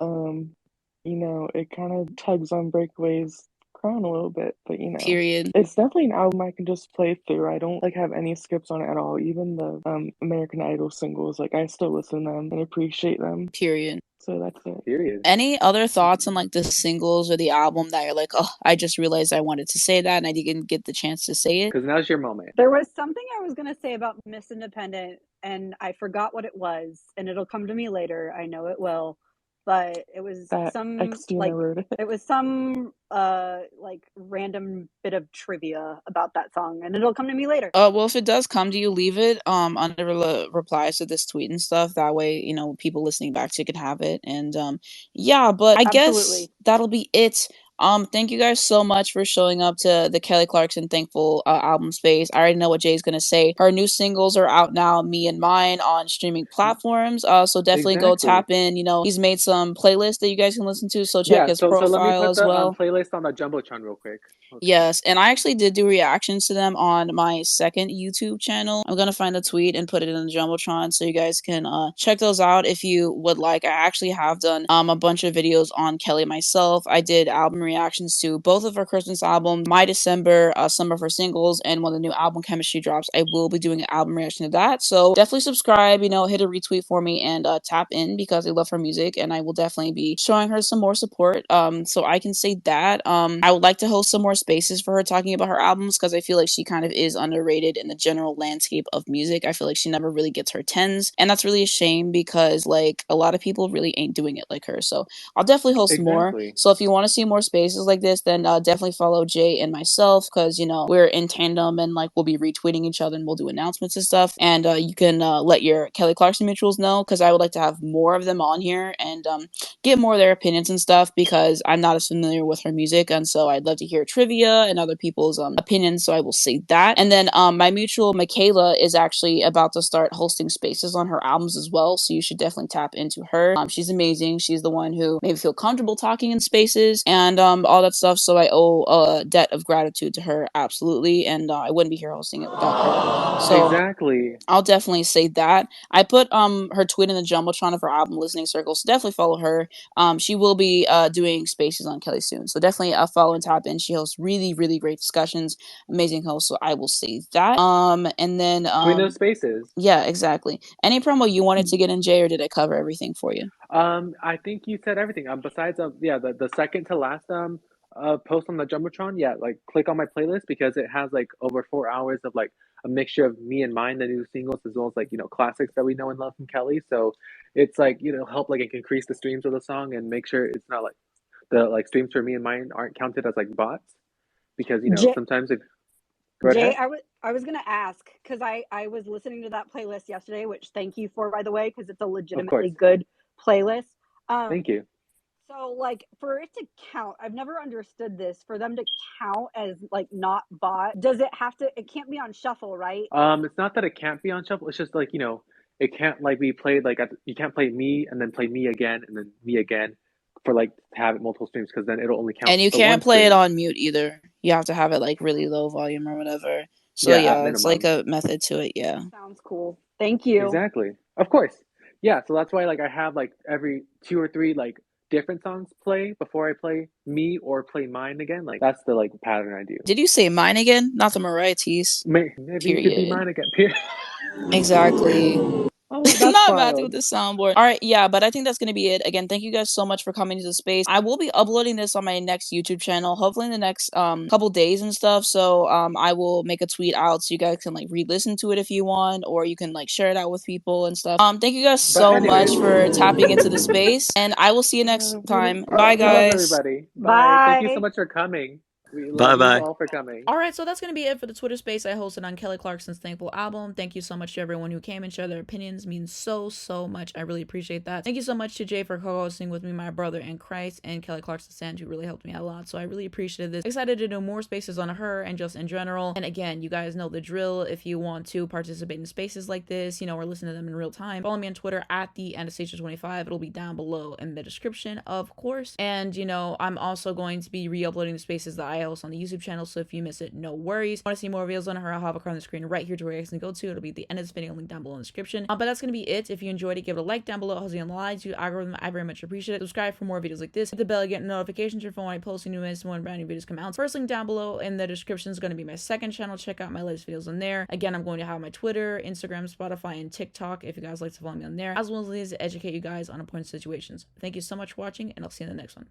It kind of tugs on Breakaway's crown a little bit, but Period. it's definitely an album I can just play through. I don't like have any skips on it at all. Even the American Idol singles, like I still listen to them and appreciate them. Period. So that's it. Period. Any other thoughts on like the singles or the album that you're like, oh, I just realized I wanted to say that and I didn't get the chance to say it? Because now's your moment. There was something I was going to say about Miss Independent, and I forgot what it was, and it'll come to me later. I know it will. But it was That some Xtina wrote it. it was some like random bit of trivia about that song, and it'll come to me later. Well, if it does come to you, leave it under replies to this tweet and stuff. That way, you know, people listening back to you can have it. And yeah, but I guess Absolutely. that'll be it. Thank you guys so much for showing up to the Kelly Clarkson Thankful album space. I already know what Jay's gonna say. Her new singles are out now, Me and Mine, on streaming platforms. So definitely go Exactly. tap in. You know, he's made some playlists that you guys can listen to. So check Yeah, his so let me profile put as the well. playlist on the Jumbotron real quick. Okay. Yes, and I actually did do reactions to them on my second YouTube channel. I'm gonna find a tweet and put it in the Jumbotron so you guys can check those out if you would like. I actually have done a bunch of videos on Kelly myself. I did album reactions to both of her Christmas albums, My December, some of her singles, and when the new album Chemistry drops, I will be doing an album reaction to that. So definitely subscribe, you know, hit a retweet for me and tap in because I love her music and I will definitely be showing her some more support. So I can say that. I would like to host some more spaces for her talking about her albums because I feel like she kind of is underrated in the general landscape of music. I feel like she never really gets her 10s, and that's really a shame because like a lot of people really ain't doing it like her. So I'll definitely host more. Exactly. So if you want to see more spaces like this, then definitely follow Jay and myself because you know we're in tandem and like we'll be retweeting each other and we'll do announcements and stuff. And you can let your Kelly Clarkson mutuals know because I would like to have more of them on here and get more of their opinions and stuff because I'm not as familiar with her music, and so I'd love to hear trivia and other people's opinions. So I will say that. And then my mutual Michaela is actually about to start hosting spaces on her albums as well, so you should definitely tap into her. She's amazing. She's the one who made me feel comfortable talking in spaces and all that stuff. So I owe a debt of gratitude to her, absolutely, and I wouldn't be here hosting it without her. So exactly. I'll definitely say that. I put her tweet in the Jumbotron of her album listening circle, so definitely follow her. She will be doing spaces on Kelly soon, so definitely follow and tap in. She hosts really, really great discussions, amazing host, so I will say that. And then Queen of Spaces. yeah, exactly. Any promo you wanted to get in, Jay, or did I cover everything for you? I think you said everything. Besides, yeah, the second to last post on the Jumbotron, yeah, like click on my playlist because it has like over 4 hours of like a mixture of Me and Mine, the new singles, as well as like classics that we know and love from Kelly. So it's like help like increase the streams of the song and make sure it's not like the like streams for Me and Mine aren't counted as like bots because Jay, sometimes it. Go right ahead. I was gonna ask because I was listening to that playlist yesterday, which thank you for, by the way, because it's a Of course. legitimately good playlist. Thank you. So like for it to count, I've never understood this. For them to count as like not bought, does it have to? It can't be on shuffle, right? It's not that it can't be on shuffle. It's just like it can't like be played like you can't play Me and then play Me again and then Me again for like to have it multiple streams because then it'll only count And you the can't one play it stream. on mute either. You have to have it like really low volume or whatever. So Yeah, at yeah, it's like minimum. a method to it. Yeah. Sounds cool. Thank you. Exactly. Of course. Yeah, so that's why like I have like every 2 or 3 like different songs play before I play Me or play Mine again. Like that's the like pattern I do. Did you say mine again? Not the Mariah T's. Maybe you could be Period. mine again. Exactly. Oh, that's Not Matthew with wild. the soundboard. All right, yeah, but I think that's gonna be it. Again, thank you guys so much for coming to the space. I will be uploading this on my next YouTube channel, hopefully in the next couple days and stuff. So I will make a tweet out so you guys can like re-listen to it if you want, or you can like share it out with people and stuff. Thank you guys But so much anyways, for tapping into the space, and I will see you next time. Bye, we love guys. everybody. Bye. Thank you so Bye. much for coming. We Bye love you bye. all for coming. Alright, so that's going to be it for the Twitter space I hosted on Kelly Clarkson's Thankful album. Thank you so much to everyone who came and shared their opinions. It means so, so much. I really appreciate that. Thank you so much to Jay for co-hosting with me, my brother in Christ, and Kelly Clarkson Sand, who really helped me out a lot. So I really appreciated this. Excited to do more spaces on her and just in general. And again, you guys know the drill. If you want to participate in spaces like this, or listen to them in real time, follow me on Twitter at the Anastasia25. It'll be down below in the description, of course. And, I'm also going to be re-uploading the spaces that I I host on the YouTube channel, so if you miss it, no worries. Want to see more videos on her, I'll have a card on the screen right here to where you guys can go to. It'll be at the end of this video, link down below in the description. But that's gonna be it. If you enjoyed it, give it a like down below. How's it on the lines? You algorithm, I very much appreciate it. Subscribe for more videos like this. Hit the bell, get notifications for when I post new videos, when brand new videos come out. First link down below in the description is gonna be my second channel. Check out my latest videos on there. Again, I'm going to have my Twitter, Instagram, Spotify, and TikTok if you guys like to follow me on there, as well as to educate you guys on important situations. Thank you so much for watching, and I'll see you in the next one.